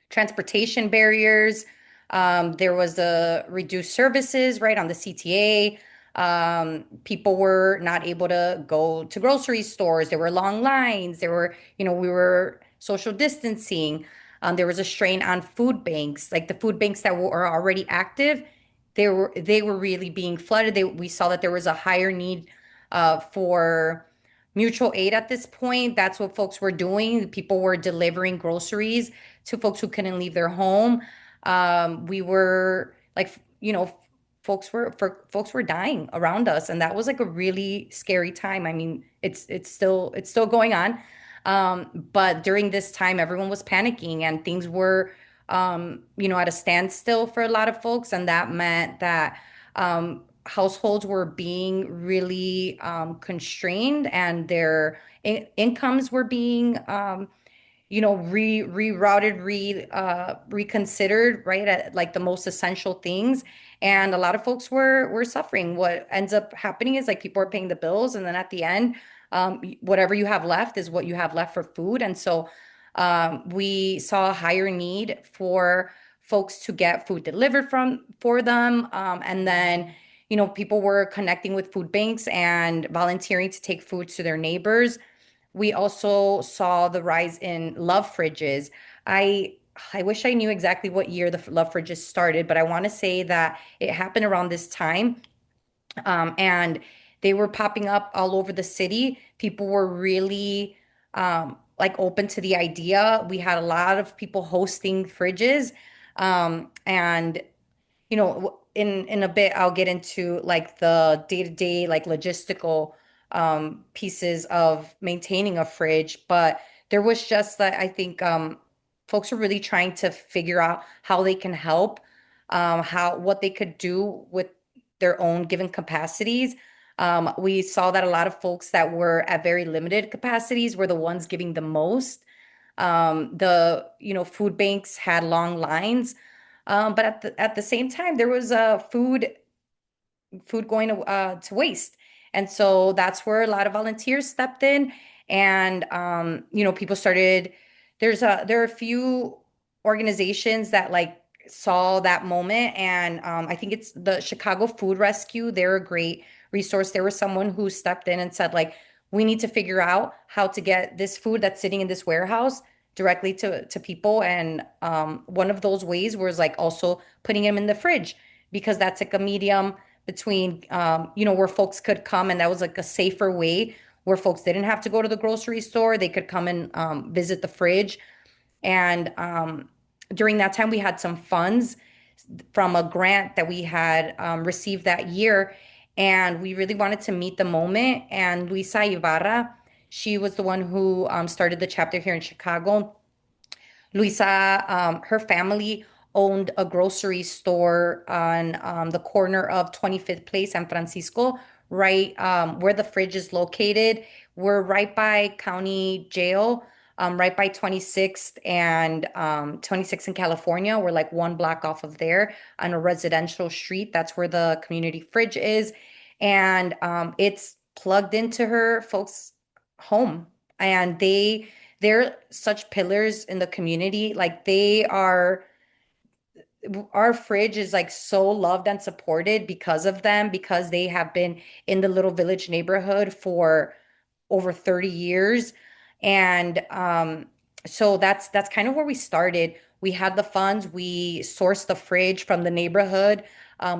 transportation barriers. There was a reduced services, right, on the CTA. People were not able to go to grocery stores. There were long lines. We were social distancing. There was a strain on food banks, like the food banks that were already active. They were really being flooded. We saw that there was a higher need for mutual aid at this point. That's what folks were doing. People were delivering groceries to folks who couldn't leave their home. We were like, folks were dying around us, and that was like a really scary time. I mean, it's still going on. But during this time, everyone was panicking and things were, at a standstill for a lot of folks. And that meant that households were being really constrained and their incomes were being, rerouted, reconsidered, right, at like the most essential things. And a lot of folks were suffering. What ends up happening is like people are paying the bills, and then at the end, whatever you have left is what you have left for food. And so we saw a higher need for folks to get food delivered for them. And then, people were connecting with food banks and volunteering to take food to their neighbors. We also saw the rise in love fridges. I I wish I knew exactly what year the love fridges started, but I want to say that it happened around this time, and they were popping up all over the city. People were really like open to the idea. We had a lot of people hosting fridges. And in a bit, I'll get into like the day-to-day, like logistical pieces of maintaining a fridge. But there was just that I think folks are really trying to figure out how they can help, how what they could do with their own given capacities. We saw that a lot of folks that were at very limited capacities were the ones giving the most. The food banks had long lines, but at the same time, there was food going to waste. And so that's where a lot of volunteers stepped in, and people started. There are a few organizations that like saw that moment, and I think it's the Chicago Food Rescue. They're a great resource. There was someone who stepped in and said like, we need to figure out how to get this food that's sitting in this warehouse directly to people, and one of those ways was like also putting them in the fridge, because that's like a medium between where folks could come, and that was like a safer way where folks didn't have to go to the grocery store. They could come and visit the fridge. And during that time, we had some funds from a grant that we had received that year, and we really wanted to meet the moment. And Luisa Ibarra, she was the one who started the chapter here in Chicago. Luisa, her family owned a grocery store on the corner of 25th Place, San Francisco, right where the fridge is located. We're right by County Jail, right by 26th and 26th in California. We're like one block off of there on a residential street. That's where the community fridge is. And it's plugged into her folks' home. And they're such pillars in the community. Like they are, our fridge is like so loved and supported because of them, because they have been in the little village neighborhood for over 30 years. And so that's kind of where we started. We had the funds, we sourced the fridge from the neighborhood,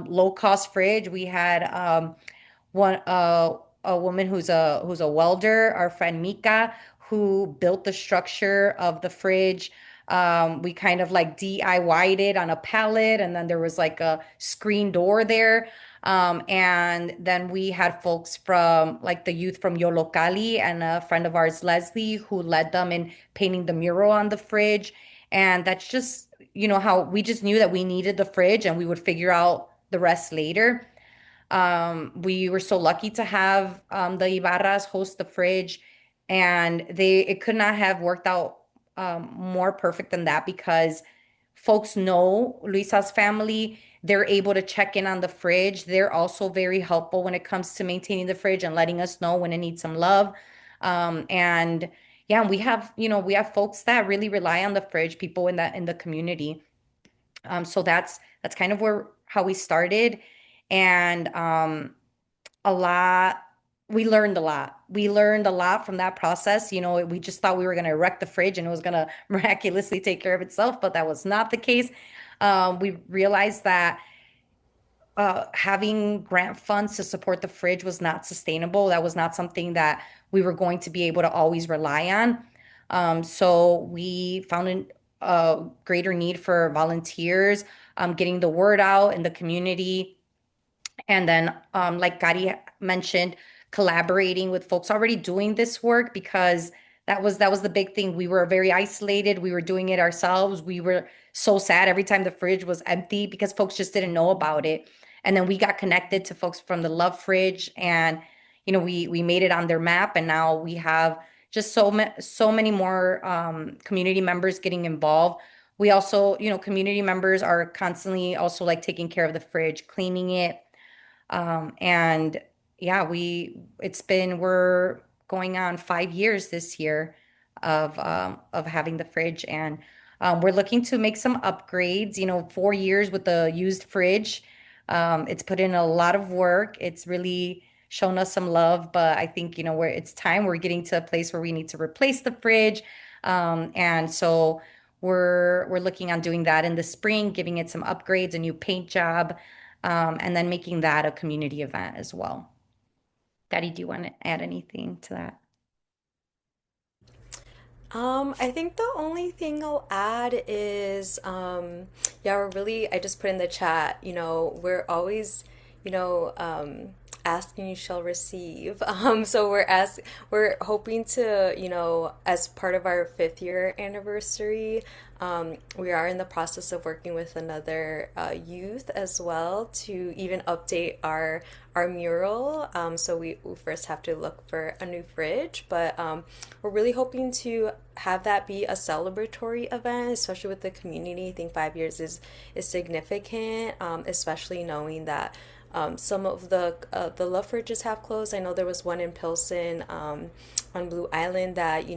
low cost fridge. We had one a woman who's a welder, our friend Mika, who built the structure of the fridge. We kind of like DIY'd it on a pallet, and then there was like a screen door there. And then we had folks from like the youth from Yolocali and a friend of ours, Leslie, who led them in painting the mural on the fridge. And that's just, how we just knew that we needed the fridge and we would figure out the rest later. We were so lucky to have the Ibarras host the fridge, and it could not have worked out more perfect than that, because folks know Luisa's family. They're able to check in on the fridge. They're also very helpful when it comes to maintaining the fridge and letting us know when it needs some love. And yeah, we have folks that really rely on the fridge, people in the community. So that's kind of where how we started, and a lot. We learned a lot. We learned a lot from that process. We just thought we were going to erect the fridge and it was going to miraculously take care of itself, but that was not the case. We realized that having grant funds to support the fridge was not sustainable. That was not something that we were going to be able to always rely on. So we found a greater need for volunteers, getting the word out in the community, and then, like Gadi mentioned, collaborating with folks already doing this work, because that was the big thing. We were very isolated. We were doing it ourselves. We were so sad every time the fridge was empty because folks just didn't know about it. And then we got connected to folks from the Love Fridge, and we made it on their map, and now we have just so many more community members getting involved. We also, community members are constantly also like taking care of the fridge, cleaning it, and yeah, we're going on 5 years this year of having the fridge, and we're looking to make some upgrades. 4 years with the used fridge. It's put in a lot of work. It's really shown us some love, but I think, where it's time, we're getting to a place where we need to replace the fridge. And so we're looking on doing that in the spring, giving it some upgrades, a new paint job, and then making that a community event as well. Daddy, do you want to add anything to that? I think the only thing I'll add is, yeah, I just put in the chat, we're always, you know, asking you shall receive. So we're hoping to, as part of our 5th year anniversary, we are in the process of working with another youth as well to even update our mural. So we first have to look for a new fridge, but we're really hoping to have that be a celebratory event, especially with the community. I think 5 years is significant, especially knowing that some of the love fridges have closed. I know there was one in Pilsen on Blue Island that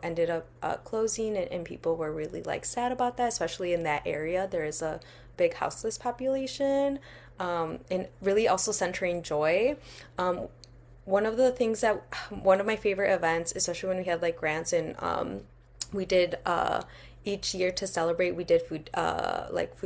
ended up closing, and people were really like sad about that, especially in that area. There is a big houseless population, and really also centering joy. Um, one of my favorite events, especially when we had like grants and we did each year to celebrate, we did food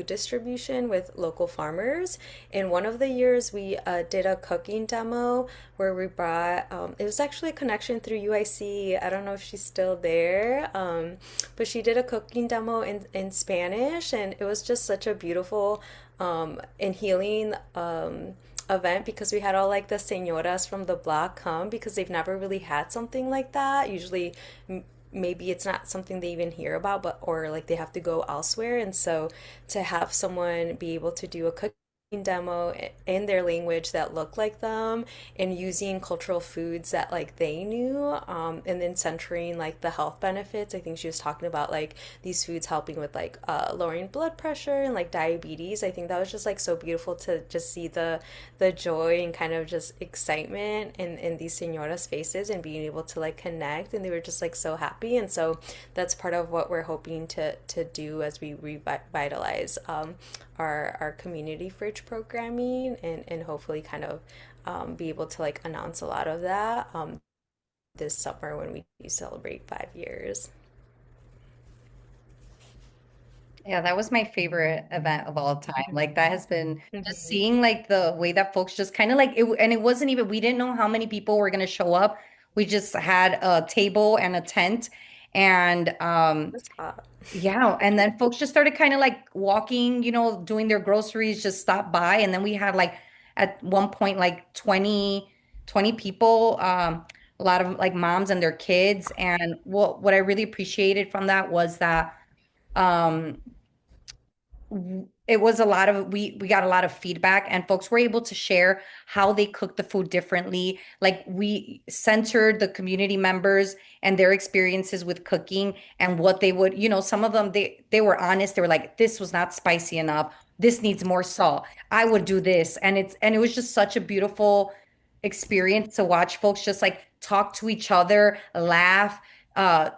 distribution with local farmers. And one of the years we did a cooking demo where we brought it was actually a connection through UIC. I don't know if she's still there, but she did a cooking demo in Spanish, and it was just such a beautiful and healing event because we had all like the señoras from the block come because they've never really had something like that. Usually, maybe it's not something they even hear about, but or like they have to go elsewhere. And so to have someone be able to do a cooking demo in their language that looked like them and using cultural foods that like they knew, and then centering like the health benefits. I think she was talking about like these foods helping with like lowering blood pressure and like diabetes. I think that was just like so beautiful to just see the joy and kind of just excitement in these senoras faces and being able to like connect, and they were just like so happy. And so that's part of what we're hoping to do as we revitalize our community fridge programming, and hopefully kind of be able to like announce a lot of that this summer when we do celebrate 5 years. Yeah, that was my favorite event of all time. Like that has been just Mhm. seeing like the way that folks just kind of like it, and it wasn't even we didn't know how many people were going to show up. We just had a table and a tent, and That's hot. yeah, and then folks just started kind of like walking, doing their groceries, just stop by, and then we had like at one point like 20 people, a lot of like moms and their kids, and what I really appreciated from that was that um it was a lot of we got a lot of feedback, and folks were able to share how they cook the food differently. Like we centered the community members and their experiences with cooking and what they would, some of them they were honest. They were like, this was not spicy enough, this needs more salt, I would do this. And it was just such a beautiful experience to watch folks just like talk to each other, laugh, uh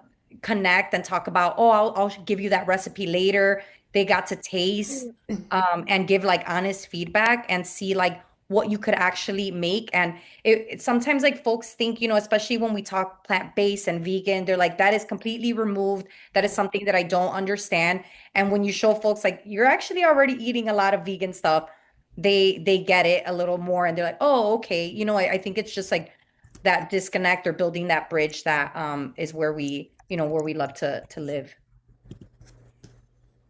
connect, and talk about, oh, I'll give you that recipe later. They got to taste and give like honest feedback and see like what you could actually make. And sometimes like folks think, especially when we talk plant-based and vegan, they're like, that is completely removed. That is something that I don't understand. And when you show folks like you're actually already eating a lot of vegan stuff, they get it a little more, and they're like, oh, okay. I think it's just like that disconnect or building that bridge that is where we love to live.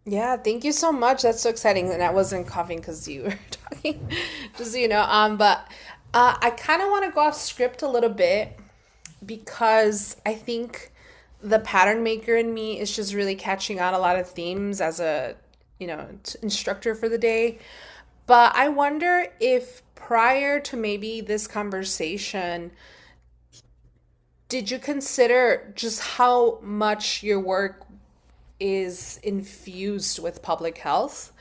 Yeah, thank you so much. That's so exciting. And I wasn't coughing because you were talking, just so you know. But I kind of want to go off script a little bit because I think the pattern maker in me is just really catching on a lot of themes as a, instructor for the day. But I wonder if prior to maybe this conversation, did you consider just how much your work is infused with public health?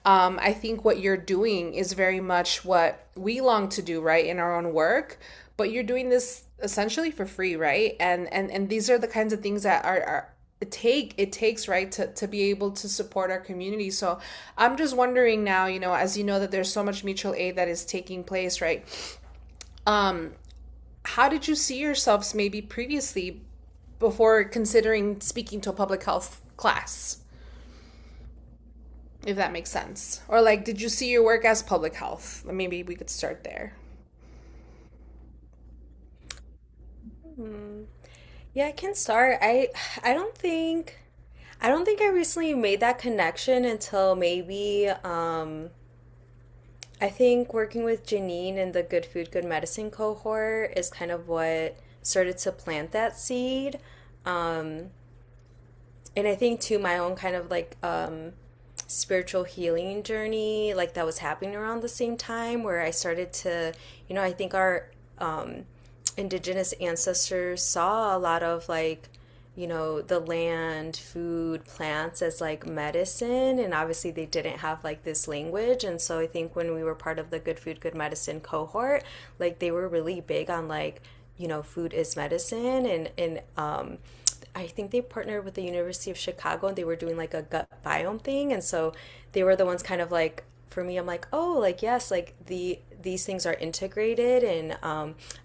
I think what you're doing is very much what we long to do, right, in our own work. But you're doing this essentially for free, right? And these are the kinds of things that are it takes, right, to be able to support our community. So I'm just wondering now, as you know that there's so much mutual aid that is taking place, right? Um, how did you see yourselves maybe previously before considering speaking to a public health class, if that makes sense? Or like, did you see your work as public health? Maybe we could start there. Hmm. Yeah, I can start. I don't think I recently made that connection until maybe I think working with Janine in the Good Food, Good Medicine cohort is kind of what started to plant that seed. Um, and I think too my own kind of like spiritual healing journey like that was happening around the same time where I started to, I think our um, indigenous ancestors saw a lot of like, the land, food, plants as like medicine. And obviously they didn't have like this language. And so I think when we were part of the Good Food, Good Medicine cohort, like they were really big on like, food is medicine. And I think they partnered with the University of Chicago and they were doing like a gut biome thing. And so they were the ones kind of like, for me, I'm like, oh, like, yes, like these things are integrated. And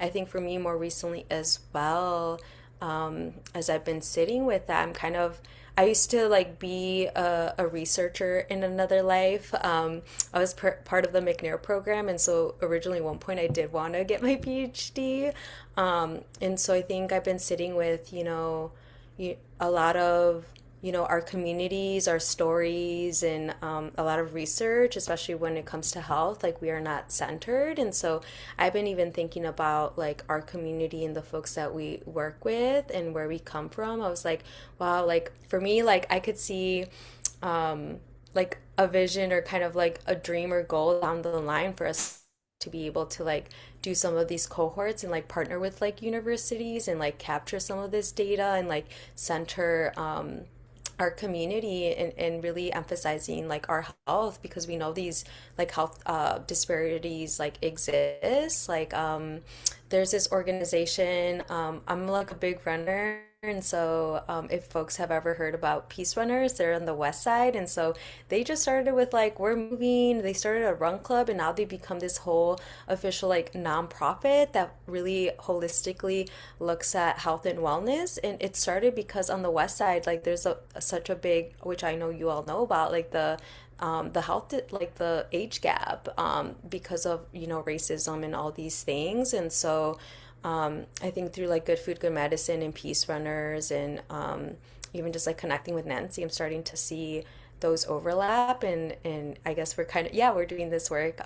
I think for me more recently as well, as I've been sitting with that, I used to like be a researcher in another life. I was part of the McNair program, and so originally at one point I did want to get my PhD. And so I think I've been sitting with, a lot of, our communities, our stories, and a lot of research, especially when it comes to health, like we are not centered. And so I've been even thinking about like our community and the folks that we work with and where we come from. I was like, wow, like for me, like I could see like a vision or kind of like a dream or goal down the line for us to be able to like do some of these cohorts and like partner with like universities and like capture some of this data and like center our community and really emphasizing like our health because we know these like health disparities like exist like there's this organization. I'm like a big runner. And so, if folks have ever heard about Peace Runners, they're on the west side. And so they just started with like, we're moving. They started a run club and now they become this whole official like nonprofit that really holistically looks at health and wellness. And it started because on the west side, like there's such a big, which I know you all know about, like the health like the age gap because of racism and all these things. And so I think through like Good Food, Good Medicine and Peace Runners and even just like connecting with Nancy, I'm starting to see those overlap. And I guess we're kind of, yeah, we're doing this work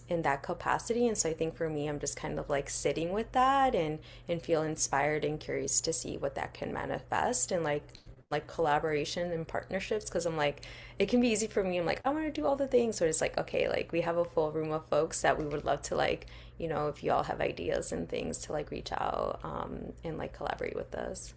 in that capacity. And so I think for me, I'm just kind of like sitting with that and feel inspired and curious to see what that can manifest and like collaboration and partnerships because I'm like it can be easy for me. I'm like I want to do all the things, so it's like okay, like we have a full room of folks that we would love to like if you all have ideas and things to like reach out and like collaborate with us.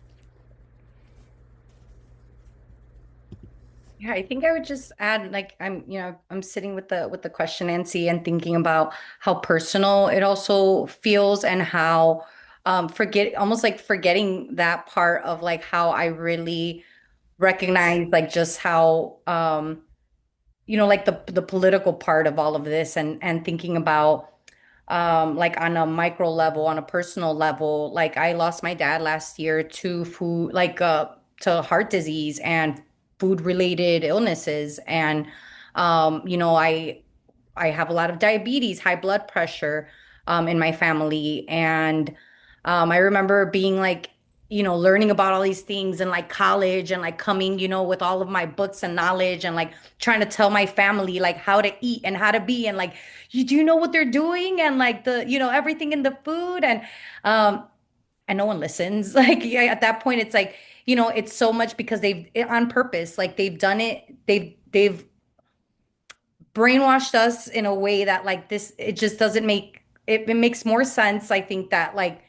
Yeah, I think I would just add, like, I'm sitting with the question, Nancy, and thinking about how personal it also feels and how almost like forgetting that part of like how I really recognize like just how like the political part of all of this and thinking about like on a micro level, on a personal level, like I lost my dad last year to food, like to heart disease and food related illnesses. And I have a lot of diabetes, high blood pressure in my family. And I remember being like, learning about all these things in like college and like coming, with all of my books and knowledge and like trying to tell my family like how to eat and how to be and like, you do know what they're doing and like everything in the food and no one listens. Like yeah, at that point, it's like, it's so much because on purpose, like they've done it. They've brainwashed us in a way that like this it just doesn't make it makes more sense. I think that like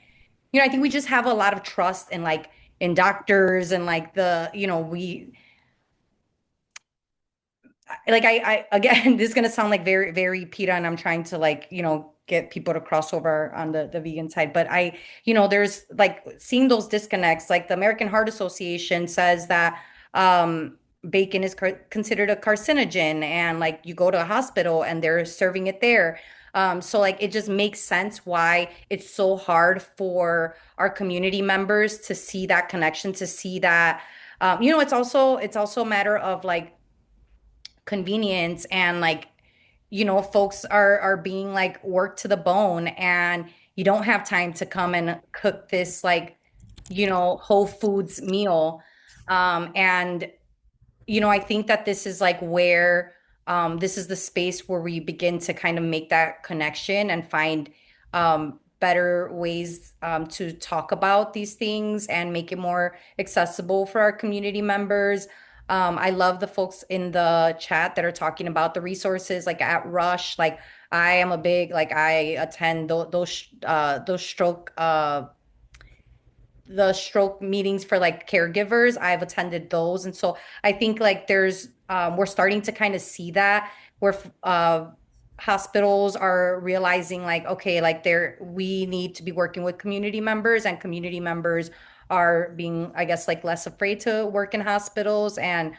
I think we just have a lot of trust in like in doctors and like the we like I again this is going to sound like very very PETA and I'm trying to like get people to cross over on the vegan side, but I there's like seeing those disconnects. Like the American Heart Association says that bacon is considered a carcinogen, and like you go to a hospital and they're serving it there. So like it just makes sense why it's so hard for our community members to see that connection, to see that it's also a matter of like convenience and like folks are being like worked to the bone and you don't have time to come and cook this like whole foods meal. And I think that this is like where this is the space where we begin to kind of make that connection and find better ways to talk about these things and make it more accessible for our community members. I love the folks in the chat that are talking about the resources like at Rush. Like I am a big, like I attend those stroke meetings for like caregivers. I've attended those. And so I think like we're starting to kind of see that where hospitals are realizing like, okay, like we need to be working with community members, and community members are being, I guess, like less afraid to work in hospitals. And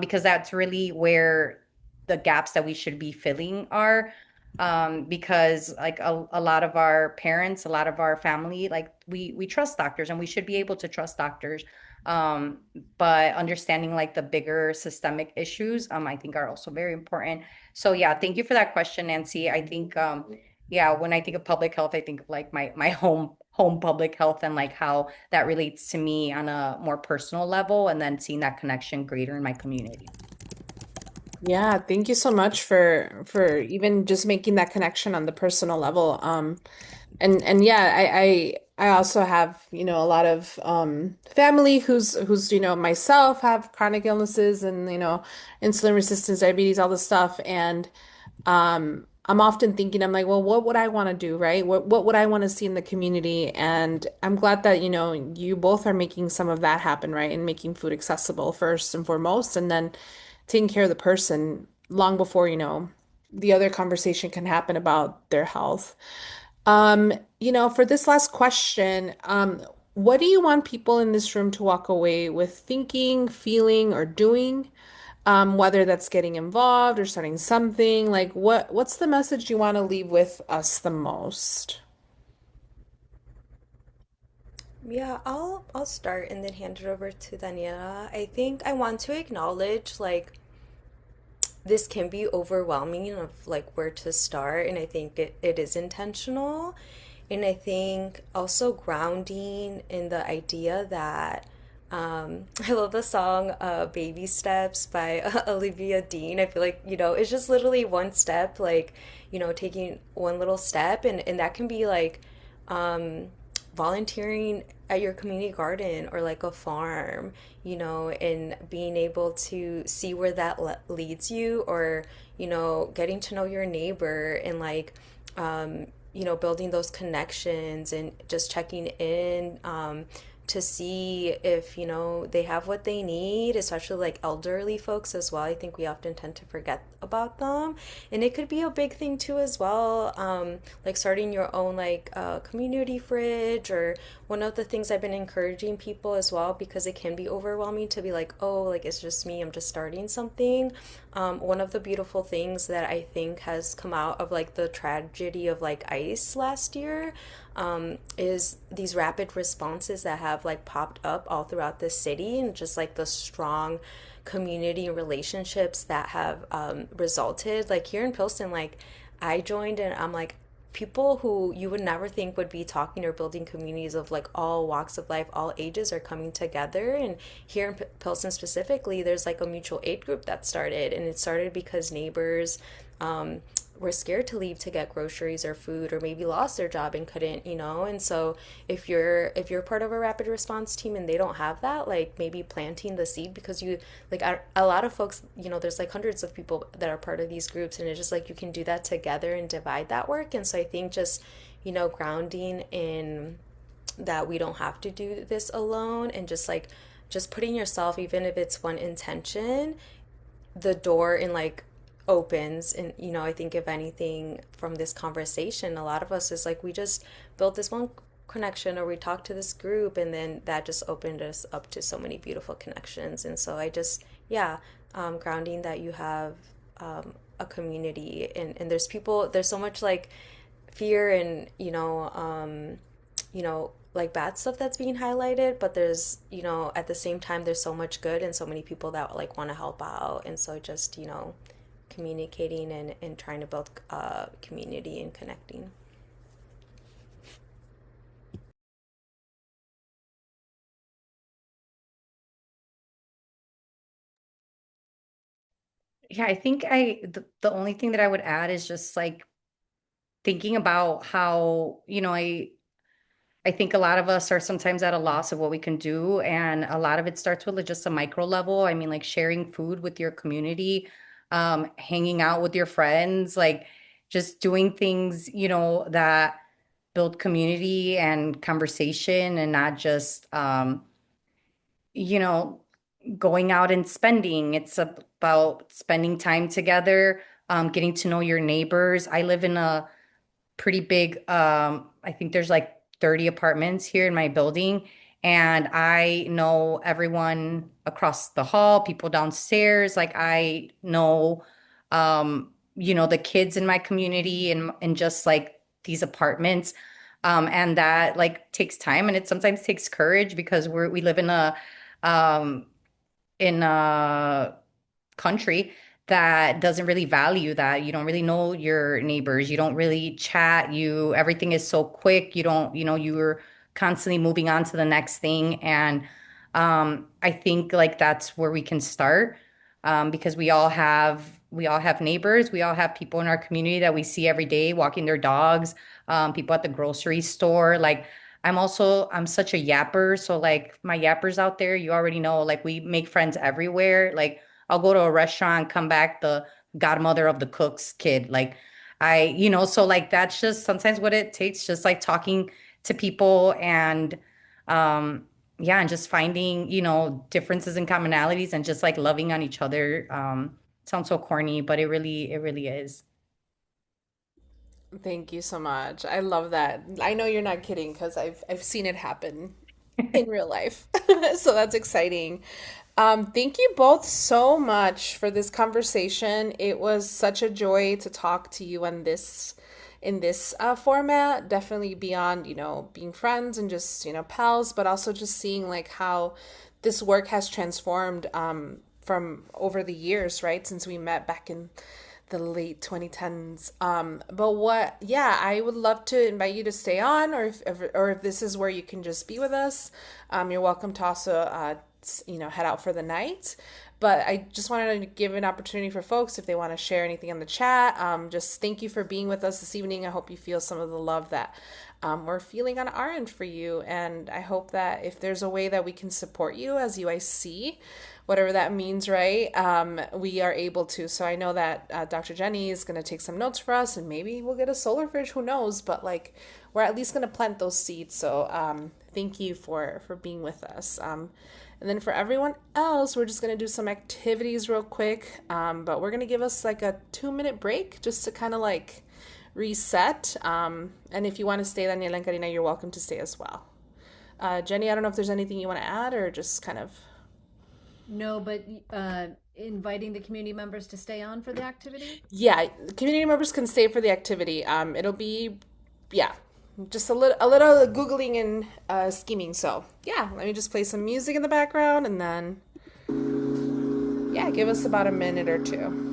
because that's really where the gaps that we should be filling are. Because like a lot of our parents, a lot of our family, like we trust doctors and we should be able to trust doctors. Um, but understanding like the bigger systemic issues, I think are also very important. So yeah, thank you for that question, Nancy. I think yeah, when I think of public health, I think of like my home public health and like how that relates to me on a more personal level, and then seeing that connection greater in my community. Yeah, thank you so much for even just making that connection on the personal level. And yeah, I also have, a lot of family who's, myself have chronic illnesses and, insulin resistance, diabetes, all this stuff. And I'm often thinking, I'm like, well, what would I want to do, right? What would I want to see in the community? And I'm glad that, you both are making some of that happen, right? And making food accessible first and foremost, and then taking care of the person long before, the other conversation can happen about their health. For this last question, what do you want people in this room to walk away with thinking, feeling, or doing? Whether that's getting involved or starting something, like what's the message you want to leave with us the most? Yeah, I'll start and then hand it over to Daniela. I think I want to acknowledge like this can be overwhelming of like where to start, and I think it is intentional. And I think also grounding in the idea that I love the song Baby Steps by Olivia Dean. I feel like, it's just literally one step, like, taking one little step, and that can be like um, volunteering at your community garden or like a farm, and being able to see where that leads you, or, getting to know your neighbor and like, building those connections and just checking in to see if, they have what they need, especially like elderly folks as well. I think we often tend to forget about them. And it could be a big thing too as well, like starting your own like community fridge. Or one of the things I've been encouraging people as well, because it can be overwhelming to be like, oh, like it's just me, I'm just starting something. One of the beautiful things that I think has come out of like the tragedy of like ICE last year, is these rapid responses that have like popped up all throughout the city, and just like the strong community relationships that have resulted. Like here in Pilsen, like I joined, and I'm like, people who you would never think would be talking or building communities of like all walks of life, all ages are coming together. And here in Pilsen specifically, there's like a mutual aid group that started, and it started because neighbors were scared to leave to get groceries or food, or maybe lost their job and couldn't, and so if you're part of a rapid response team and they don't have that, like maybe planting the seed, because you like a lot of folks, there's like hundreds of people that are part of these groups, and it's just like you can do that together and divide that work. And so I think just, grounding in that we don't have to do this alone, and just like just putting yourself, even if it's one intention, the door and like opens. And I think if anything from this conversation, a lot of us is like we just built this one connection, or we talked to this group, and then that just opened us up to so many beautiful connections. And so I just, yeah, grounding that you have a community, and there's so much like fear and like bad stuff that's being highlighted, but there's, at the same time there's so much good and so many people that like want to help out. And so just, communicating and trying to build community and connecting. Yeah, I think the only thing that I would add is just like thinking about how, I think a lot of us are sometimes at a loss of what we can do. And a lot of it starts with like just a micro level. I mean, like sharing food with your community, hanging out with your friends, like just doing things, that build community and conversation and not just, you know, going out and spending. It's about spending time together, getting to know your neighbors. I live in a pretty big, I think there's like 30 apartments here in my building, and I know everyone across the hall, people downstairs. Like I know, the kids in my community and just like these apartments. And that like takes time, and it sometimes takes courage because we live um, in a country that doesn't really value that. You don't really know your neighbors. You don't really chat. Everything is so quick. You don't, you're constantly moving on to the next thing. And I think like that's where we can start, because we all have neighbors. We all have people in our community that we see every day walking their dogs, people at the grocery store. Like I'm such a yapper. So like my yappers out there, you already know, like we make friends everywhere. Like I'll go to a restaurant, come back the godmother of the cook's kid. Like so like that's just sometimes what it takes, just like talking to people and um yeah, and just finding, differences and commonalities and just like loving on each other. Sounds so corny, but it really is. Thank you so much. I love that. I know you're not kidding because I've seen it happen in real life. So that's exciting. Thank you both so much for this conversation. It was such a joy to talk to you on this in this format. Definitely beyond, being friends and just, pals, but also just seeing like how this work has transformed from over the years, right? Since we met back in the late 2010s. But yeah, I would love to invite you to stay on, or if this is where you can just be with us, you're welcome to also, head out for the night. But I just wanted to give an opportunity for folks if they want to share anything in the chat. Just thank you for being with us this evening. I hope you feel some of the love that we're feeling on our end for you. And I hope that if there's a way that we can support you as UIC, whatever that means, right? We are able to. So I know that Dr. Jenny is going to take some notes for us, and maybe we'll get a solar fridge. Who knows? But like, we're at least going to plant those seeds. So thank you for being with us. And then for everyone else, we're just going to do some activities real quick. But we're going to give us like a 2-minute break just to kind of like reset. And if you want to stay, Daniela and Karina, you're welcome to stay as well. Jenny, I don't know if there's anything you want to add or just kind of. No, but inviting the community members to stay on for the activity? Yeah, community members can stay for the activity. It'll be, yeah, just a little googling and scheming. So yeah, let me just play some music in the background, and then yeah, give us about a minute or two.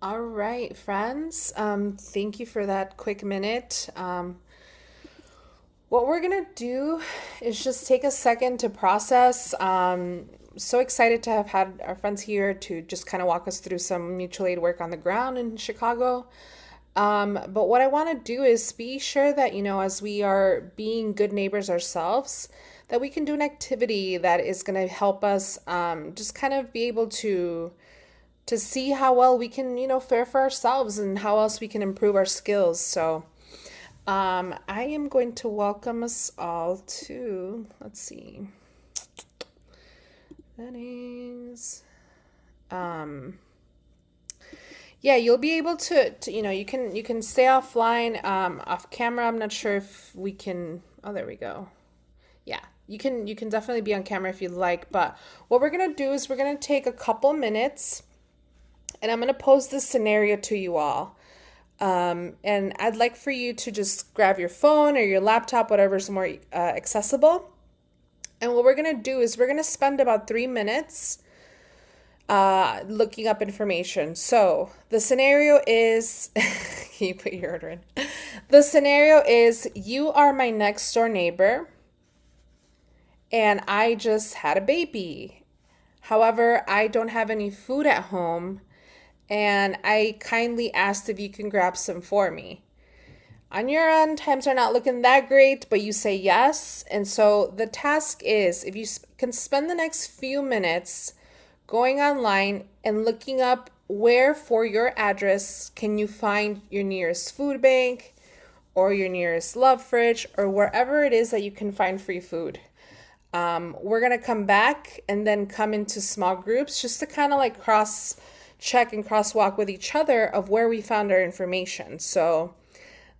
All right, friends. Thank you for that quick minute. What we're gonna do is just take a second to process. So excited to have had our friends here to just kind of walk us through some mutual aid work on the ground in Chicago. But what I want to do is be sure that, as we are being good neighbors ourselves, that we can do an activity that is going to help us just kind of be able to see how well we can, fare for ourselves and how else we can improve our skills. So I am going to welcome us all to, let's see, settings. Yeah, you'll be able to you can stay offline, off camera. I'm not sure if we can. Oh, there we go. Yeah, you can definitely be on camera if you'd like. But what we're gonna do is we're gonna take a couple minutes, and I'm gonna pose this scenario to you all. And I'd like for you to just grab your phone or your laptop, whatever's more accessible. And what we're gonna do is we're gonna spend about 3 minutes looking up information. So the scenario is, can you put your order in? The scenario is you are my next door neighbor and I just had a baby. However, I don't have any food at home and I kindly asked if you can grab some for me. On your end, times are not looking that great, but you say yes. And so the task is if you can spend the next few minutes going online and looking up where for your address can you find your nearest food bank or your nearest love fridge or wherever it is that you can find free food. We're going to come back and then come into small groups just to kind of like cross check and crosswalk with each other of where we found our information. So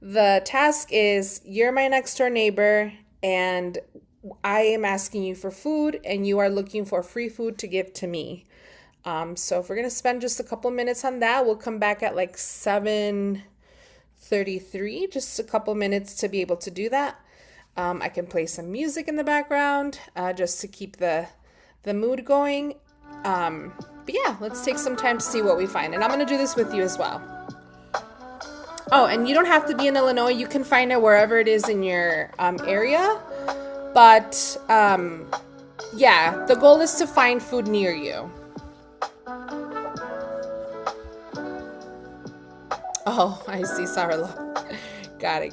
the task is you're my next door neighbor and I am asking you for food and you are looking for free food to give to me. So if we're going to spend just a couple minutes on that, we'll come back at like 7:33, just a couple minutes to be able to do that. I can play some music in the background just to keep the mood going. But yeah, let's take some time to see what we find. And I'm going to do this with you as well. Oh, and you don't have to be in Illinois. You can find it wherever it is in your area. But yeah, the goal is to find food near you. Oh, I see. Sarlo. Got it.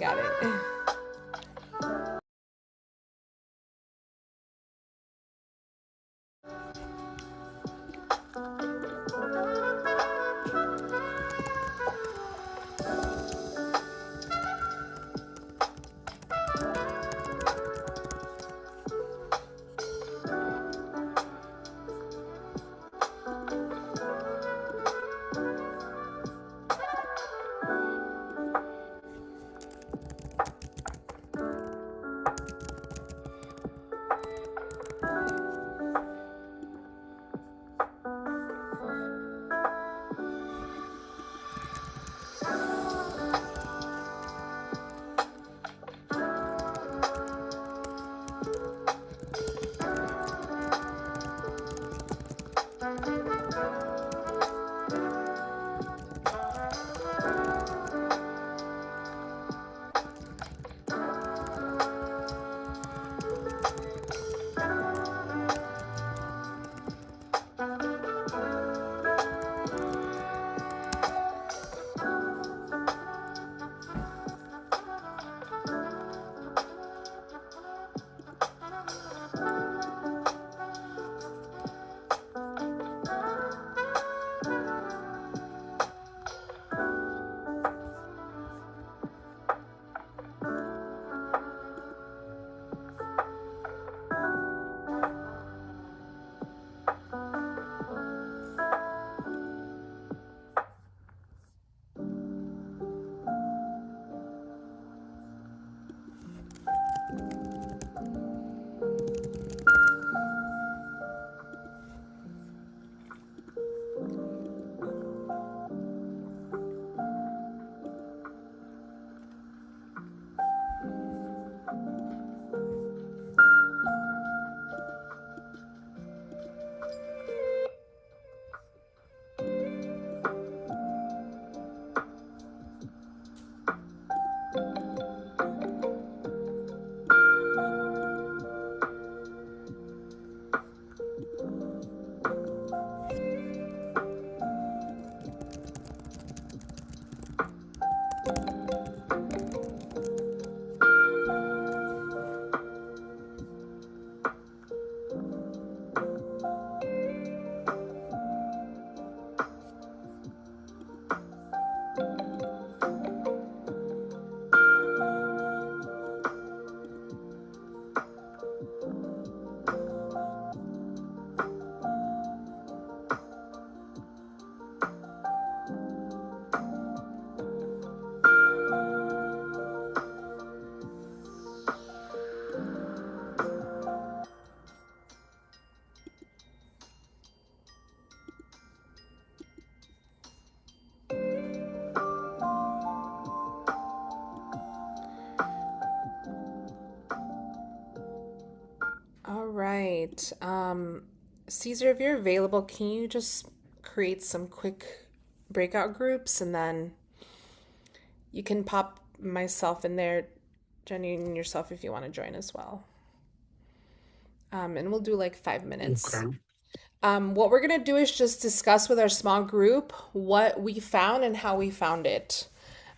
right. Caesar, if you're available, can you just create some quick breakout groups and then you can pop myself in there, Jenny, and yourself if you want to join as well. And we'll do like 5 minutes. Okay. What we're going to do is just discuss with our small group what we found and how we found it.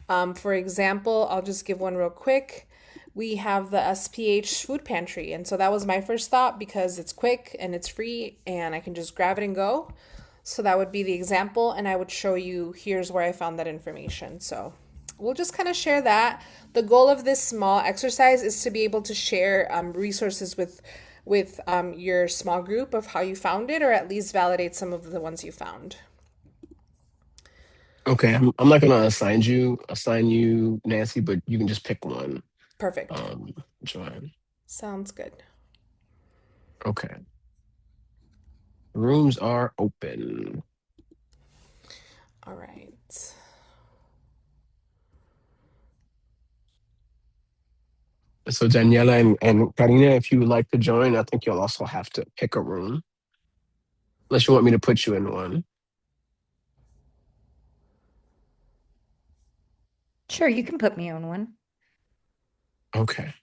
For example, I'll just give one real quick. We have the SPH food pantry. And so that was my first thought because it's quick and it's free and I can just grab it and go. So that would be the example. And I would show you here's where I found that information. So we'll just kind of share that. The goal of this small exercise is to be able to share resources with your small group of how you found it, or at least validate some of the ones you found. Okay. I'm not gonna assign you Nancy, but you can just pick one. Perfect. Um, Joanne. Sounds good. Okay. Rooms are open. All right. So Daniela and Karina, if you would like to join, I think you'll also have to pick a room. Unless you want me to put you in one. Sure, you can put me on one. Okay.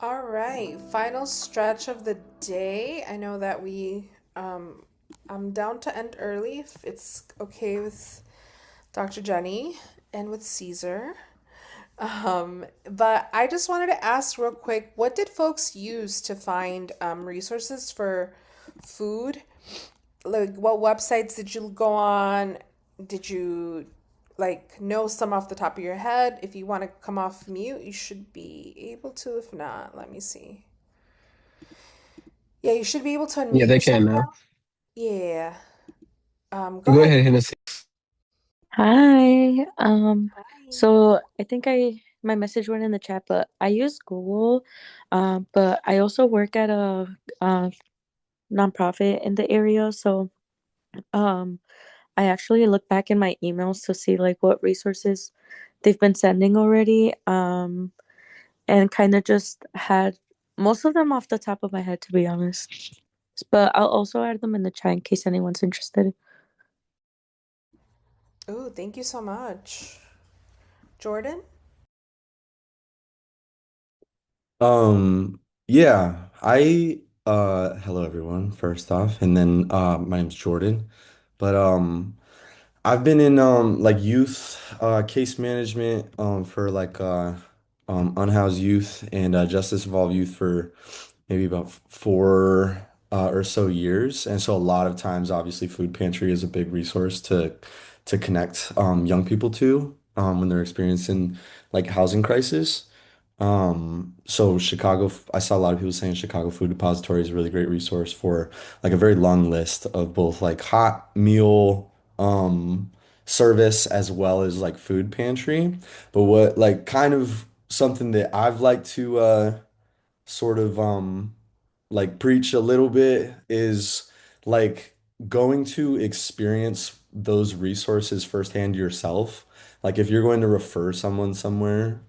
All right, final stretch of the day. I know that I'm down to end early if it's okay with Dr. Jenny and with Caesar. But I just wanted to ask real quick, what did folks use to find resources for food? Like, what websites did you go on? Did you like know some off the top of your head? If you want to come off mute, you should be able to. If not, let me see. Yeah, you should be able to Yeah, unmute they yourself can now. now. Yeah. Go Go ahead. ahead, Hennessy. Hi. Hi. So I think my message went in the chat, but I use Google. But I also work at a nonprofit in the area, so um I actually look back in my emails to see like what resources they've been sending already. And kind of just had most of them off the top of my head, to be honest. But I'll also add them in the chat in case anyone's interested. Oh, thank you so much. Jordan? Yeah, hello everyone, first off, and then my name's Jordan. But I've been in like youth case management for like unhoused youth and justice involved youth for maybe about 4 or so years. And so a lot of times obviously food pantry is a big resource to connect young people to when they're experiencing like housing crisis. So Chicago, I saw a lot of people saying Chicago Food Depository is a really great resource for like a very long list of both like hot meal service as well as like food pantry. But what like kind of something that I've liked to sort of like preach a little bit is like going to experience those resources firsthand yourself. Like if you're going to refer someone somewhere,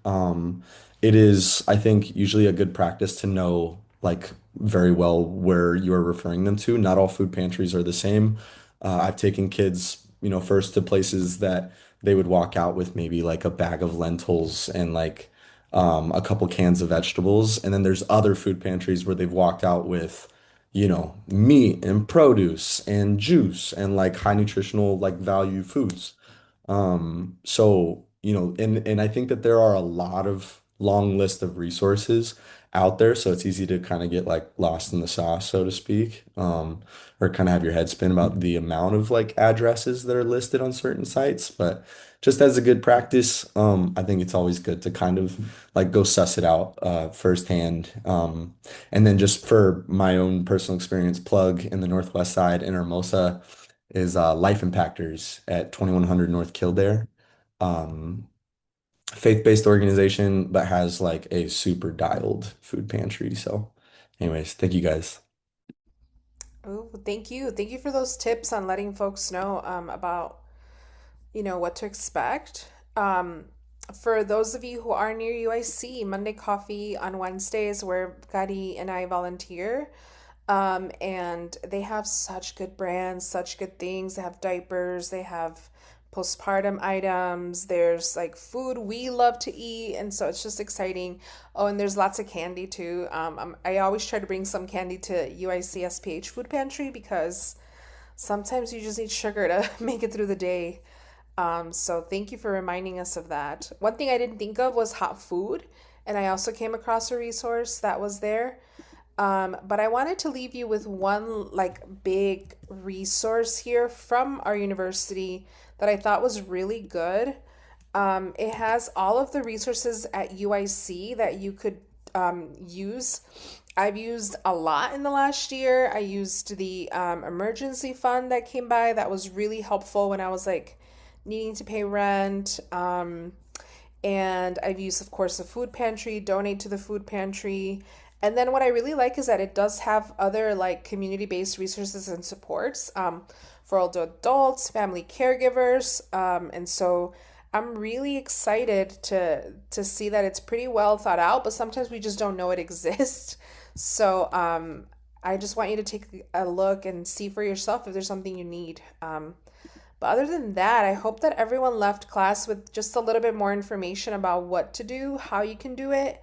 it is, I think, usually a good practice to know like very well where you're referring them to. Not all food pantries are the same. I've taken kids, first to places that they would walk out with maybe like a bag of lentils and like a couple cans of vegetables. And then there's other food pantries where they've walked out with, meat and produce and juice and like high nutritional, like value foods. So, and I think that there are a lot of long list of resources out there, so it's easy to kind of get like lost in the sauce, so to speak, or kind of have your head spin about the amount of like addresses that are listed on certain sites. But just as a good practice, I think it's always good to kind of like go suss it out firsthand. And then just for my own personal experience, plug in the Northwest Side in Hermosa is Life Impactors at 2100 North Kildare. Um, Faith-based organization, but has like a super dialed food pantry. So, anyways, thank you guys. Oh, thank you. Thank you for those tips on letting folks know about, what to expect. Um, for those of you who are near UIC, Monday Coffee on Wednesdays, where Gadi and I volunteer. And they have such good brands, such good things. They have diapers, they have postpartum items, there's like food we love to eat, and so it's just exciting. Oh, and there's lots of candy too. I always try to bring some candy to UIC SPH Food Pantry because sometimes you just need sugar to make it through the day. So thank you for reminding us of that. One thing I didn't think of was hot food, and I also came across a resource that was there. But I wanted to leave you with one like big resource here from our university that I thought was really good. It has all of the resources at UIC that you could use. I've used a lot in the last year. I used the emergency fund that came by. That was really helpful when I was like needing to pay rent. And I've used, of course, the food pantry, donate to the food pantry. And then what I really like is that it does have other like community-based resources and supports for older adults, family caregivers. And so I'm really excited to see that it's pretty well thought out, but sometimes we just don't know it exists. So I just want you to take a look and see for yourself if there's something you need. But other than that, I hope that everyone left class with just a little bit more information about what to do, how you can do it,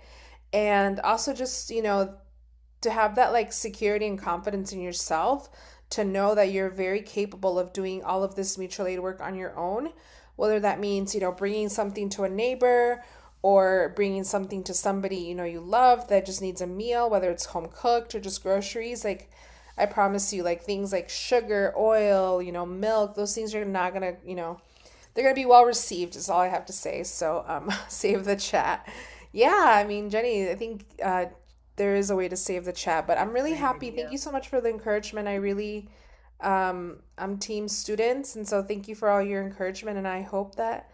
And also just, to have that like security and confidence in yourself to know that you're very capable of doing all of this mutual aid work on your own, whether that means, bringing something to a neighbor or bringing something to somebody, you love that just needs a meal, whether it's home cooked or just groceries. Like, I promise you, like things like sugar, oil, milk, those things are not gonna, they're gonna be well received is all I have to say. So save the chat. Yeah, I mean, Jenny, I think there is a way to save the chat, but I'm really Great happy. Thank idea. you so much for the encouragement. I really I'm team students, and so thank you for all your encouragement, and I hope that,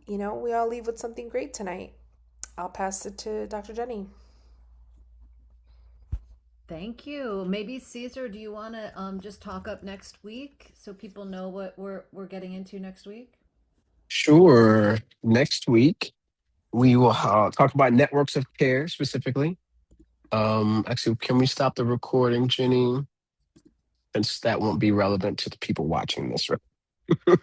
we all leave with something great tonight. I'll pass it to Dr. Jenny. Thank you. Maybe Caesar, do you want to just talk up next week so people know what we're getting into next week? Sure. Next week, we will talk about networks of care specifically. Actually, can we stop the recording, Jenny? Since that won't be relevant to the people watching this, right?